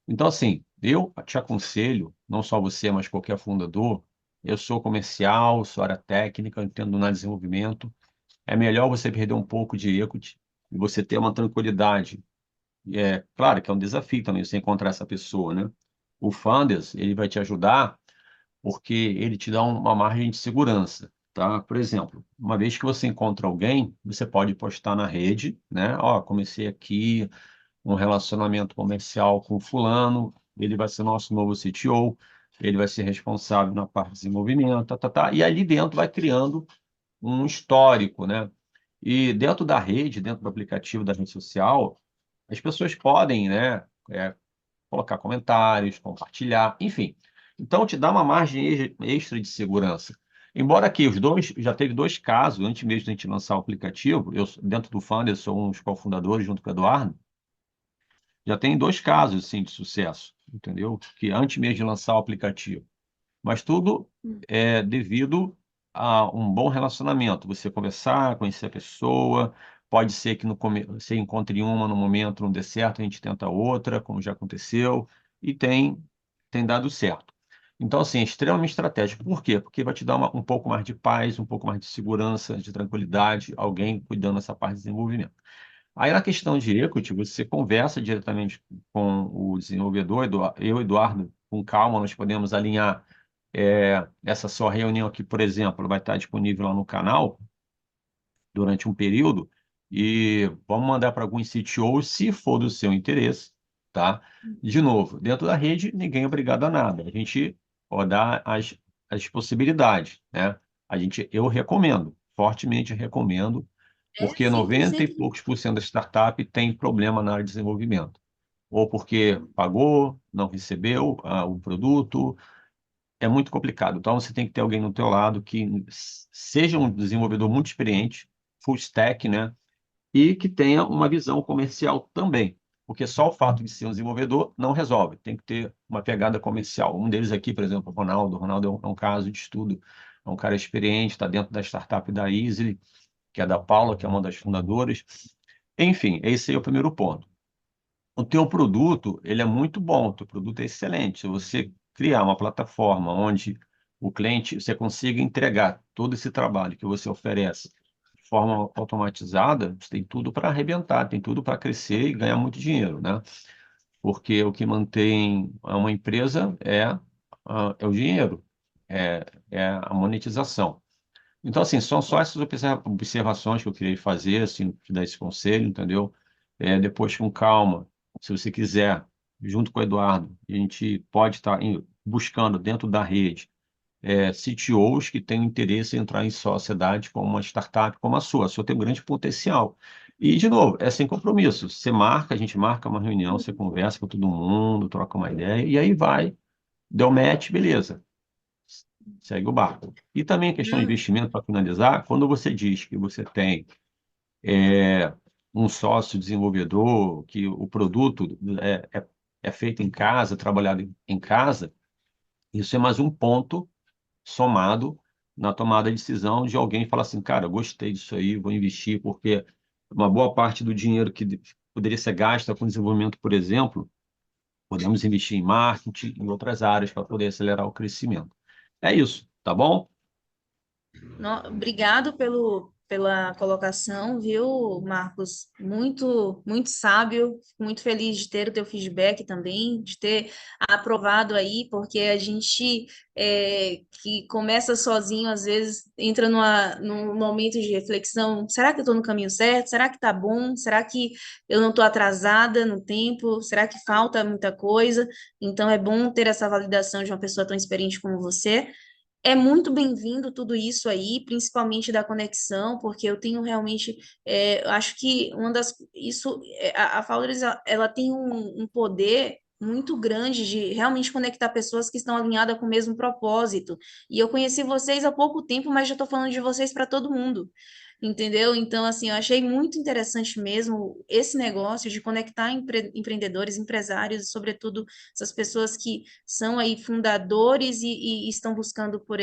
S4: Então, assim, eu te aconselho, não só você, mas qualquer fundador, eu sou comercial, sou área técnica, entendo na desenvolvimento. É melhor você perder um pouco de equity e você ter uma tranquilidade. E é claro que é um desafio também você encontrar essa pessoa, né? O Funders, ele vai te ajudar porque ele te dá uma margem de segurança, tá? Por exemplo, uma vez que você encontra alguém, você pode postar na rede, né? Ó, comecei aqui um relacionamento comercial com fulano, ele vai ser nosso novo CTO, ele vai ser responsável na parte de desenvolvimento, tá, tá, tá. E ali dentro vai criando um histórico, né? E dentro da rede, dentro do aplicativo da rede social, as pessoas podem, né, colocar comentários, compartilhar, enfim. Então, te dá uma margem extra de segurança. Embora aqui já teve dois casos, antes mesmo de a gente lançar o aplicativo, eu, dentro do Funder, sou um dos cofundadores, junto com o Eduardo, já tem dois casos, assim, de sucesso, entendeu? Que antes mesmo de lançar o aplicativo. Mas tudo é devido a um bom relacionamento. Você conversar, conhecer a pessoa. Pode ser que você encontre uma no momento, não dê certo, a gente tenta outra, como já aconteceu, e tem dado certo. Então, assim, é extremamente estratégico. Por quê? Porque vai te dar um pouco mais de paz, um pouco mais de segurança, de tranquilidade, alguém cuidando dessa parte de desenvolvimento. Aí, na questão de equity, você conversa diretamente com o desenvolvedor, eu, Eduardo, com calma, nós podemos alinhar essa sua reunião aqui, por exemplo, vai estar disponível lá no canal durante um período e vamos mandar para alguns CTOs, se for do seu interesse, tá? De novo, dentro da rede, ninguém é obrigado a nada. A gente pode dar as possibilidades, né? Eu recomendo, fortemente recomendo, porque 90 e
S2: 100%.
S4: poucos por cento da startup tem problema na área de desenvolvimento. Ou porque pagou, não recebeu o produto, é muito complicado. Então, você tem que ter alguém no teu lado que seja um desenvolvedor muito experiente, full stack, né? E que tenha uma visão comercial também. Porque só o fato de ser um desenvolvedor não resolve. Tem que ter uma pegada comercial. Um deles aqui, por exemplo, o Ronaldo. O Ronaldo é um caso de estudo. É um cara experiente, está dentro da startup da Easy, que é da Paula, que é uma das fundadoras. Enfim, esse é o primeiro ponto. O teu produto, ele é muito bom, o teu produto é excelente. Se você criar uma plataforma onde o cliente, você consiga entregar todo esse trabalho que você oferece de forma automatizada, você tem tudo para arrebentar, tem tudo para crescer e ganhar muito dinheiro, né? Porque o que mantém uma empresa é o dinheiro, é a monetização. Então, assim, são só essas observações que eu queria fazer, assim, te dar esse conselho, entendeu? Depois, com calma, se você quiser, junto com o Eduardo, a gente pode estar buscando dentro da rede CTOs que têm interesse em entrar em sociedade como uma startup como a sua. A sua tem um grande potencial. E, de novo, é sem compromisso. Você marca, a gente marca uma reunião, você conversa com todo mundo, troca uma ideia, e aí vai, deu match, beleza, segue o barco. E também a questão de
S2: Não,
S4: investimento, para finalizar, quando você diz que você tem é, um sócio desenvolvedor, que o produto é feito em casa, trabalhado em casa, isso é mais um ponto somado na tomada de decisão de alguém falar assim, cara, gostei disso aí, vou investir, porque uma boa parte do dinheiro que poderia ser gasto com desenvolvimento, por exemplo, podemos investir em marketing, em outras áreas para poder acelerar o crescimento. É isso, tá bom?
S2: obrigado pela colocação, viu, Marcos? Muito, muito sábio. Fico muito feliz de ter o teu feedback também, de ter aprovado aí, porque a gente que começa sozinho, às vezes entra num momento de reflexão. Será que eu estou no caminho certo? Será que tá bom? Será que eu não estou atrasada no tempo? Será que falta muita coisa? Então é bom ter essa validação de uma pessoa tão experiente como você. É muito bem-vindo tudo isso aí, principalmente da conexão, porque eu tenho realmente, eu acho que a Founders, ela tem um poder muito grande de realmente conectar pessoas que estão alinhadas com o mesmo propósito. E eu conheci vocês há pouco tempo, mas já estou falando de vocês para todo mundo. Entendeu? Então, assim, eu achei muito interessante mesmo esse negócio de conectar empreendedores, empresários, e, sobretudo, essas pessoas que são aí fundadores e estão buscando por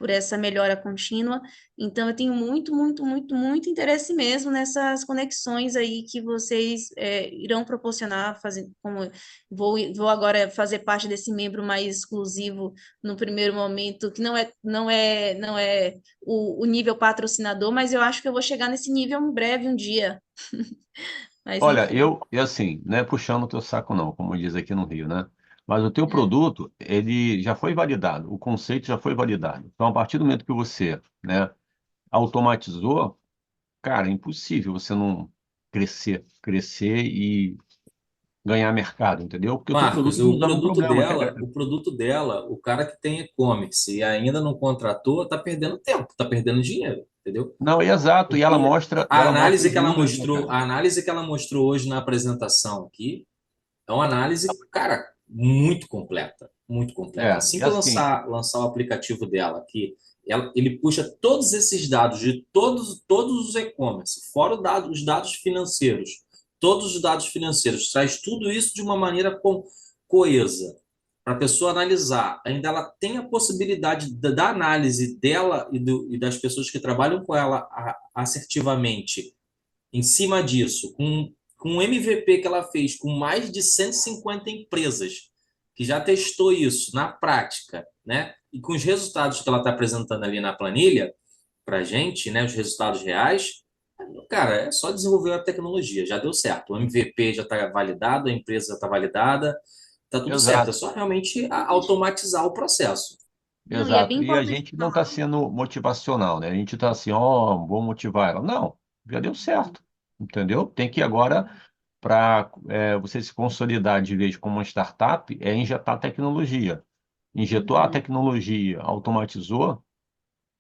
S2: essa melhora contínua. Então, eu tenho muito, muito, muito, muito interesse mesmo nessas conexões aí que vocês irão proporcionar, como vou agora fazer parte desse membro mais exclusivo no primeiro momento, que não é o nível patrocinador, mas eu acho que eu vou chegar nesse nível em breve um dia. Mas
S4: Olha,
S2: enfim.
S4: e assim, não é puxando o teu saco não, como diz aqui no Rio, né? Mas o teu
S2: Hum.
S4: produto, ele já foi validado, o conceito já foi validado. Então, a partir do momento que você, né, automatizou, cara, é impossível você não crescer e ganhar mercado, entendeu? Porque o teu
S1: Marcos,
S4: produto
S1: o
S4: resolve um
S1: produto
S4: problema,
S1: dela, o produto dela, o cara que tem e-commerce e ainda não contratou, tá perdendo tempo, tá perdendo dinheiro, entendeu?
S4: Não, é exato, e ela
S1: Porque
S4: mostra, e ela mostra os números, né, cara?
S1: a análise que ela mostrou hoje na apresentação aqui é uma análise, cara, muito completa, muito completa. Assim
S4: É
S1: que eu
S4: assim,
S1: lançar o aplicativo dela, que ele puxa todos esses dados de todos os e-commerce, fora os dados financeiros, todos os dados financeiros, traz tudo isso de uma maneira coesa para a pessoa analisar. Ainda ela tem a possibilidade da análise dela e das pessoas que trabalham com ela assertivamente em cima disso, com o MVP que ela fez com mais de 150 empresas, que já testou isso na prática, né? E com os resultados que ela está apresentando ali na planilha para a gente, né? Os resultados reais, cara, é só desenvolver a tecnologia, já deu certo. O MVP já está validado, a empresa já está validada, está tudo certo. É
S4: exato,
S1: só realmente automatizar o processo.
S2: Não, e é bem
S4: exato. E a
S2: importante
S4: gente não está
S2: falar.
S4: sendo motivacional, né? A gente está assim, ó, vou motivar ela. Não, já deu certo, entendeu? Tem que agora, para você se consolidar de vez como uma startup, é injetar tecnologia. Injetou a
S2: Uhum.
S4: tecnologia, automatizou,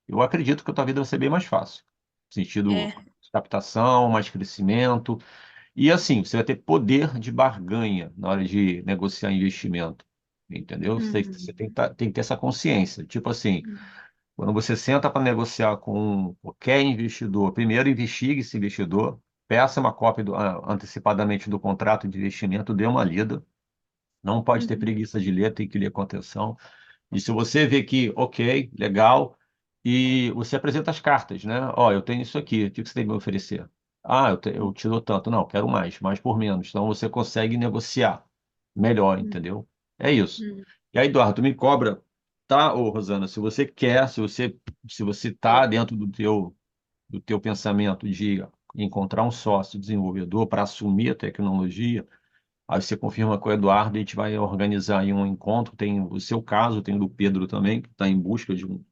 S4: eu acredito que a tua vida vai ser bem mais fácil. No sentido
S2: É.
S4: de captação, mais crescimento. E assim, você vai ter poder de barganha na hora de negociar investimento. Entendeu? Você
S2: Uhum.
S4: tem que ter essa consciência. Tipo assim, quando você senta para negociar com qualquer investidor, primeiro investigue esse investidor, peça uma cópia antecipadamente do contrato de investimento, dê uma lida. Não pode ter
S2: Uhum.
S4: preguiça de ler, tem que ler com atenção. E se você vê que, ok, legal, e você apresenta as cartas, né? Ó, eu tenho isso aqui, o que você tem me oferecer? Ah, eu te dou tanto. Não, quero mais por menos. Então você consegue negociar melhor,
S2: Uhum.
S4: entendeu? É isso.
S2: Uhum.
S4: E aí, Eduardo, tu me cobra tá, ô Rosana, se você quer, se você tá dentro do teu pensamento de encontrar um sócio desenvolvedor para assumir a tecnologia, aí você confirma com o Eduardo, a gente vai organizar aí um encontro. Tem o seu caso, tem o do Pedro também, que está em busca de um,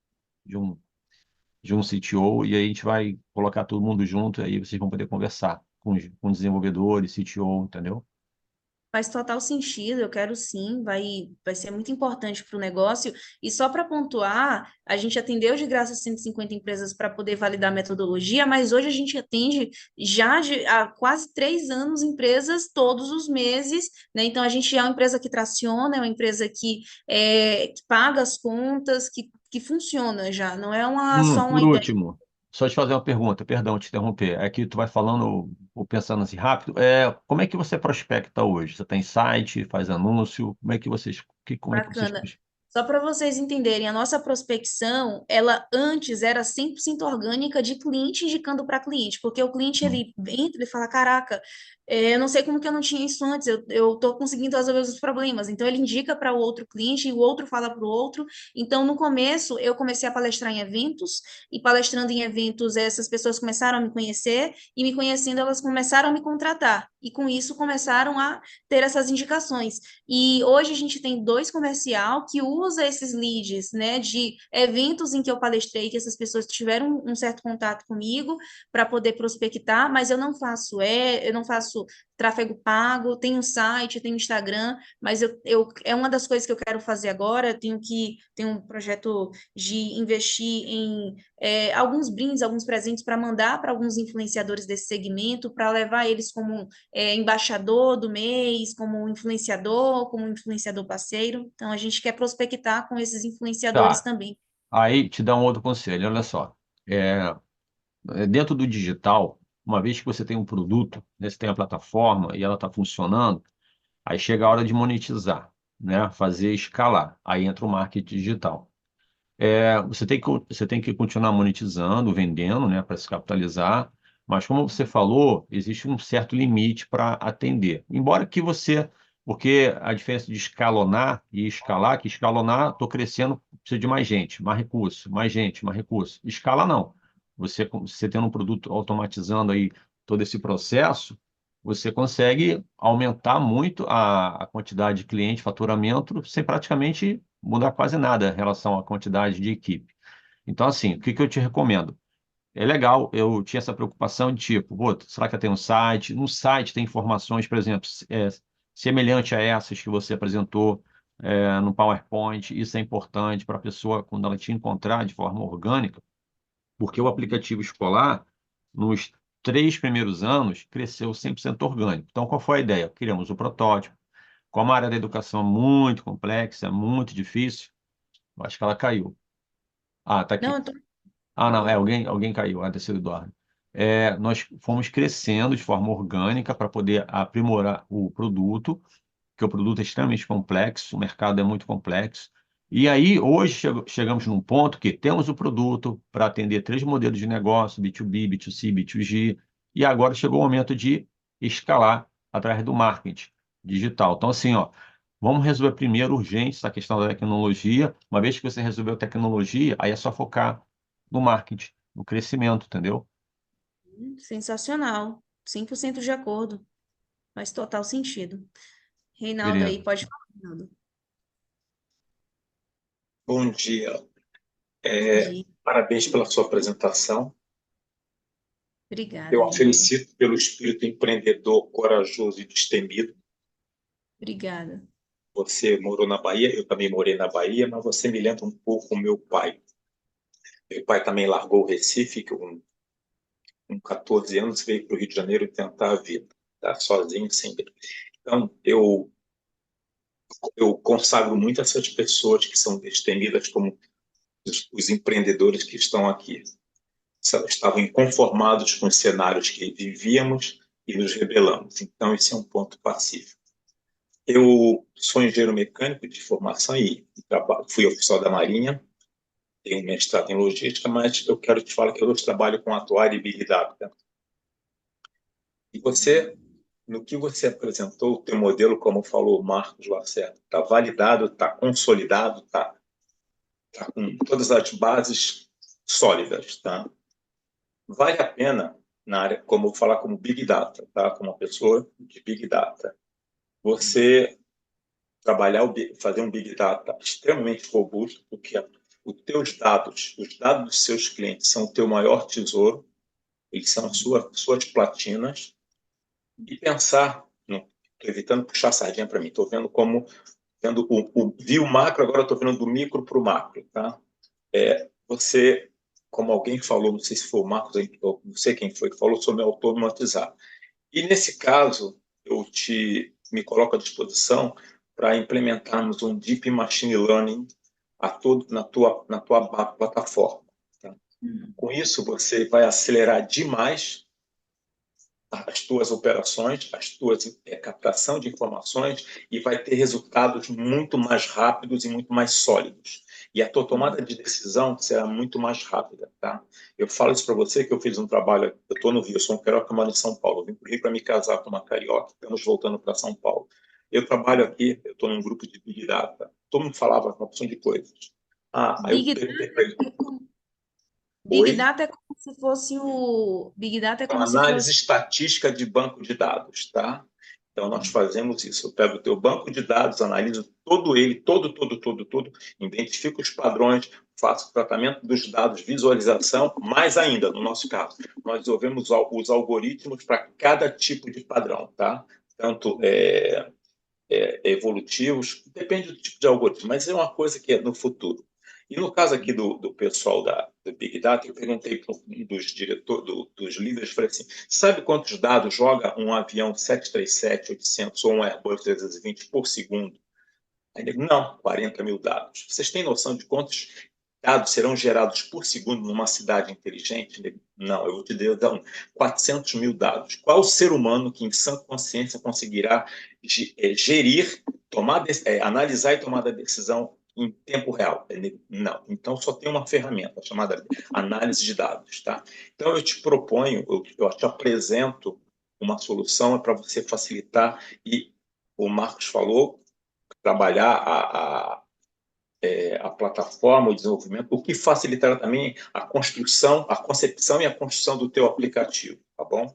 S4: de um CTO, e aí a gente vai colocar todo mundo junto, e aí vocês vão poder conversar com desenvolvedores, CTO, entendeu?
S2: Faz total sentido, eu quero sim, vai ser muito importante para o negócio. E só para pontuar, a gente atendeu de graça 150 empresas para poder validar a metodologia, mas hoje a gente atende há quase 3 anos empresas todos os meses, né? Então a gente é uma empresa que traciona, é uma empresa que paga as contas, que funciona já, não é só uma
S4: Por
S2: ideia.
S4: último, só te fazer uma pergunta, perdão te interromper. É que tu vai falando ou pensando assim rápido. Como é que você prospecta hoje? Você tem site, faz anúncio? Como é que vocês.
S2: Bacana. Só para vocês entenderem, a nossa prospecção, ela antes era 100% orgânica de cliente indicando para cliente, porque o cliente
S4: Hum.
S2: ele entra e fala, caraca, eu não sei como que eu não tinha isso antes, eu tô conseguindo resolver os problemas. Então ele indica para o outro cliente e o outro fala para o outro. Então no começo eu comecei a palestrar em eventos e palestrando em eventos essas pessoas começaram a me conhecer e me conhecendo elas começaram a me contratar e com isso começaram a ter essas indicações. E hoje a gente tem dois comercial que usa esses leads, né, de eventos em que eu palestrei, que essas pessoas tiveram um certo contato comigo para poder prospectar, mas eu não faço tráfego pago, tenho site, tenho Instagram, mas é uma das coisas que eu quero fazer agora, tenho um projeto de investir em alguns brindes, alguns presentes para mandar para alguns influenciadores desse segmento, para levar eles como embaixador do mês, como influenciador parceiro. Então, a gente quer prospectar com esses influenciadores
S4: Tá.
S2: também.
S4: Aí te dá um outro conselho, olha só. É, Dentro do digital, uma vez que você tem um produto, né, você tem a plataforma e ela está funcionando, aí chega a hora de monetizar, né? Fazer escalar. Aí entra o marketing digital. Você tem que continuar monetizando, vendendo, né, para se capitalizar, mas como você falou, existe um certo limite para atender. Embora que você, porque a diferença de escalonar e escalar, que escalonar, estou crescendo, precisa de mais gente, mais recurso, mais gente, mais recurso. Escala não. Você tendo um produto automatizando aí todo esse processo, você consegue aumentar muito a quantidade de cliente, faturamento, sem praticamente mudar quase nada em relação à quantidade de equipe. Então, assim, o que que eu te recomendo? É legal, eu tinha essa preocupação de tipo, pô, será que eu tenho um site? No site tem informações, por exemplo, semelhante a essas que você apresentou no PowerPoint. Isso é importante para a pessoa, quando ela te encontrar de forma orgânica, porque o aplicativo escolar, nos 3 primeiros anos, cresceu 100% orgânico. Então, qual foi a ideia? Criamos o protótipo. Como a área da educação é muito complexa, é muito difícil, eu acho que ela caiu. Ah, tá
S2: Não,
S4: aqui.
S2: eu tô...
S4: Ah, não, alguém caiu, deve ser o Eduardo. Nós fomos crescendo de forma orgânica para poder aprimorar o produto, porque o produto é extremamente complexo, o mercado é muito complexo. E aí, hoje, chegamos num ponto que temos o produto para atender 3 modelos de negócio, B2B, B2C, B2G, e agora chegou o momento de escalar através do marketing digital. Então, assim, ó, vamos resolver primeiro urgente essa questão da tecnologia. Uma vez que você resolveu a tecnologia, aí é só focar no marketing, no crescimento, entendeu?
S2: Sensacional. 100% de acordo. Faz total sentido. Reinaldo
S4: Beleza.
S2: aí, pode falar, Reinaldo.
S3: Bom dia.
S2: Bom dia.
S3: Parabéns pela sua apresentação.
S2: Obrigada,
S3: Eu a
S2: Reinaldo.
S3: felicito pelo espírito empreendedor, corajoso e destemido.
S2: Obrigada.
S3: Você morou na Bahia, eu também morei na Bahia, mas você me lembra um pouco o meu pai. Meu pai também largou o Recife, que com 14 anos veio para o Rio de Janeiro tentar a vida, tá? Sozinho, sem ver. Então, eu consagro muito essas pessoas que são destemidas como os empreendedores que estão aqui. Estavam inconformados com os cenários que vivíamos e nos rebelamos. Então, esse é um ponto pacífico. Eu sou engenheiro mecânico de formação e fui oficial da Marinha, tenho um mestrado em logística, mas eu quero te falar que eu hoje trabalho com atuário e Big Data. E você, no que você apresentou, o teu modelo, como falou o Marcos Lacerda, está validado, está consolidado, está tá com todas as bases sólidas, tá? Vale a pena, na área, como eu vou falar como Big Data, tá? Como uma pessoa de Big Data, você fazer um Big Data extremamente robusto, porque os teus dados, os dados dos seus clientes são o teu maior tesouro, eles são suas platinas, e pensar, estou evitando puxar a sardinha para mim, estou vendo vi o macro, agora estou vendo do micro para o macro, tá? Você, como alguém falou, não sei se foi o Marcos, não sei quem foi que falou sobre automatizar. E nesse caso, me coloco à disposição para implementarmos um Deep Machine Learning na tua plataforma. Tá? Com isso, você vai acelerar demais as tuas operações, as tuas captação de informações e vai ter resultados muito mais rápidos e muito mais sólidos. E a tua tomada de decisão será muito mais rápida, tá? Eu falo isso para você que eu fiz um trabalho, eu estou no Rio, eu sou um carioca, moro em São Paulo, eu vim para o Rio para me casar com uma carioca, estamos voltando para São Paulo. Eu trabalho aqui, eu estou num grupo de Big Data, todo mundo falava uma opção de coisas. Aí eu
S2: Big
S3: perguntei para ele,
S2: Big
S3: oi?
S2: Data é como se fosse o Big Data é
S3: Então,
S2: como se
S3: análise
S2: fosse
S3: estatística de banco de dados, tá? Então, nós fazemos isso. Eu pego o teu banco de dados, analiso todo ele, todo, identifico os padrões, faço o tratamento dos dados, visualização, mais ainda, no nosso caso, nós desenvolvemos os algoritmos para cada tipo de padrão, tá? Tanto evolutivos, depende do tipo de algoritmo, mas é uma coisa que é no futuro. E no caso aqui do pessoal do Big Data, eu perguntei para um dos diretores, dos líderes, falei assim, sabe quantos dados joga um avião 737-800 ou um Airbus 320 por segundo? Aí ele, não, 40 mil dados. Vocês têm noção de quantos dados serão gerados por segundo numa cidade inteligente? Ele, não, eu vou te dar 400 mil dados. Qual ser humano que em sã consciência conseguirá gerir, analisar e tomar a decisão em tempo real? Ele, não. Então, só tem uma ferramenta chamada análise de dados. Tá? Então, eu te proponho, eu te apresento uma solução para você facilitar e o Marcos falou, trabalhar a plataforma, o desenvolvimento, o que facilitará também a construção, a concepção e a construção do teu aplicativo, tá bom?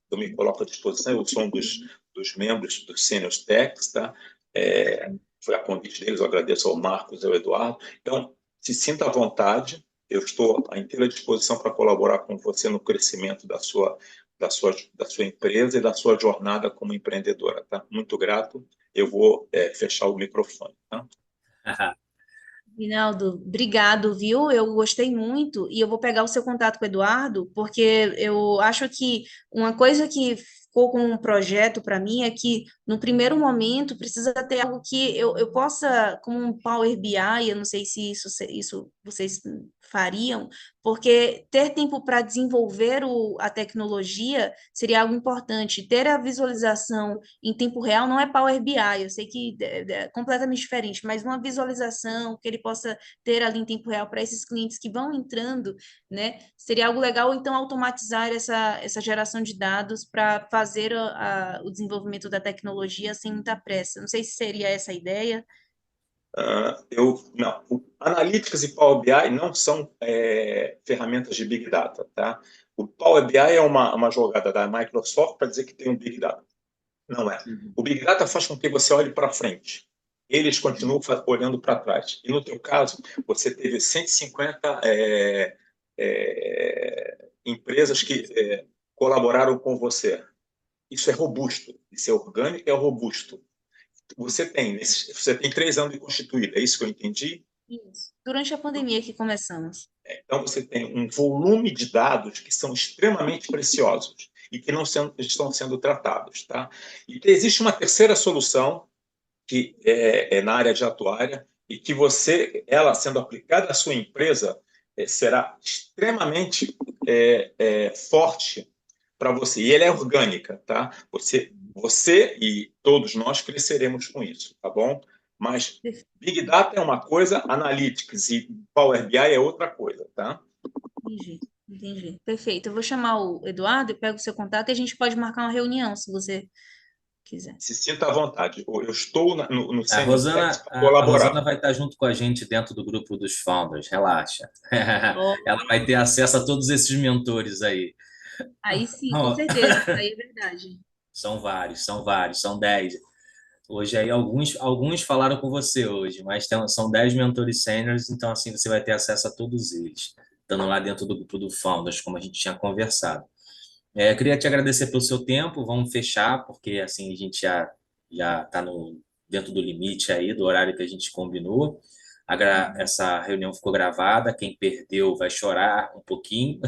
S3: Eu me coloco à disposição, eu sou um dos membros dos Seniors Techs, tá? Foi a convite deles, eu agradeço ao Marcos e ao Eduardo. Então, se sinta à vontade, eu estou à inteira disposição para colaborar com você no crescimento da sua empresa e da sua jornada como empreendedora, tá? Muito grato. Eu vou fechar o microfone, tá?
S2: Rinaldo, obrigado, viu? Eu gostei muito e eu vou pegar o seu contato com o Eduardo, porque eu acho que uma coisa que ficou como um projeto para mim é que, no primeiro momento, precisa ter algo que eu possa, como um Power BI, eu não sei se isso vocês fariam, porque ter tempo para desenvolver a tecnologia seria algo importante. Ter a visualização em tempo real não é Power BI, eu sei que é completamente diferente, mas uma visualização que ele possa ter ali em tempo real para esses clientes que vão entrando, né? Seria algo legal, então, automatizar essa geração de dados para fazer o desenvolvimento da tecnologia sem muita pressa. Não sei se seria essa a ideia.
S3: Não, Analytics e Power BI não são ferramentas de Big Data, tá? O Power BI é uma jogada da Microsoft para dizer que tem um Big Data. Não é. O Big Data faz com que você olhe para frente. Eles continuam olhando para trás. E no teu caso, você teve 150 empresas que colaboraram com você. Isso é robusto. Isso é orgânico e é robusto. Você tem 3 anos de constituído, é isso que eu entendi?
S2: Isso. Durante a pandemia que começamos.
S3: Então, você tem um volume de dados que são extremamente preciosos e que não estão sendo tratados. Tá? E existe uma terceira solução, que é na área de atuária, e que ela sendo aplicada à sua empresa, será extremamente forte para você. E ela é orgânica. Tá? Você e todos nós cresceremos com isso, tá bom? Mas Big Data é uma coisa, Analytics e Power BI é outra coisa, tá?
S2: Entendi, entendi. Perfeito. Eu vou chamar o Eduardo, eu pego o seu contato e a gente pode marcar uma reunião, se você quiser.
S3: Se sinta à vontade. Eu estou no
S1: A
S3: Senior Techs
S1: Rosana,
S3: para
S1: a Rosana
S3: colaborar.
S1: vai estar junto com a gente dentro do grupo dos founders, relaxa.
S2: Ó,
S1: Ela vai ter acesso a todos esses mentores aí.
S2: aí sim, com
S1: Ó,
S2: certeza, aí é verdade.
S1: são 10. Hoje aí alguns falaram com você hoje, mas são 10 mentores seniors, então assim você vai ter acesso a todos eles, estando lá dentro do grupo do Founders, como a gente tinha conversado. Queria te agradecer pelo seu tempo, vamos fechar, porque assim a gente já está dentro do limite aí, do horário que a gente combinou. Essa reunião ficou gravada, quem perdeu vai chorar um pouquinho,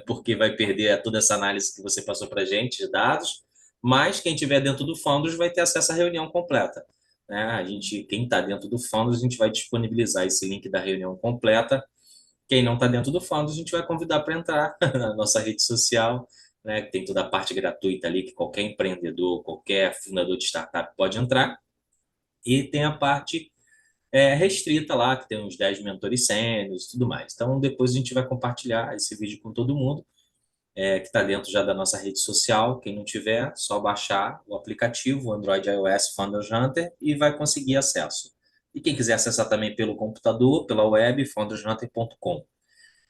S1: porque vai perder toda essa análise que você passou para a gente de dados, mas quem estiver dentro do Founders vai ter acesso à reunião completa. Né? Quem está dentro do Founders, a gente vai disponibilizar esse link da reunião completa. Quem não está dentro do Founders, a gente vai convidar para entrar na nossa rede social, né? Que tem toda a parte gratuita ali, que qualquer empreendedor, qualquer fundador de startup pode entrar. E tem a parte restrita lá, que tem uns 10 mentores sêniores e tudo mais. Então, depois a gente vai compartilhar esse vídeo com todo mundo, que está dentro já da nossa rede social. Quem não tiver, só baixar o aplicativo, o Android iOS Founders Hunter, e vai conseguir acesso. E quem quiser acessar também pelo computador, pela web, foundershunter.com.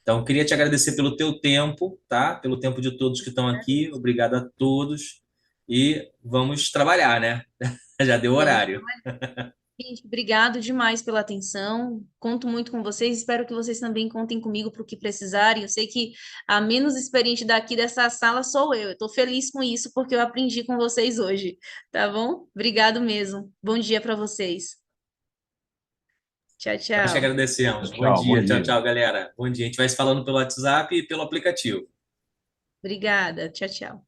S1: Então, queria te agradecer pelo teu tempo, tá? Pelo tempo de todos que estão aqui. Obrigado a todos. E vamos trabalhar, né? Já deu
S2: Vamos.
S1: horário.
S2: Gente, obrigado demais pela atenção. Conto muito com vocês. Espero que vocês também contem comigo para o que precisarem. Eu sei que a menos experiente daqui dessa sala sou eu. Eu estou feliz com isso porque eu aprendi com vocês hoje. Tá bom? Obrigado mesmo. Bom dia para vocês. Tchau,
S1: Nós te
S2: tchau.
S1: agradecemos. Bom
S4: Tchau, bom
S1: dia. Tchau,
S4: dia.
S1: tchau, galera. Bom dia. A gente vai se falando pelo WhatsApp e pelo aplicativo.
S2: Obrigada. Tchau, tchau.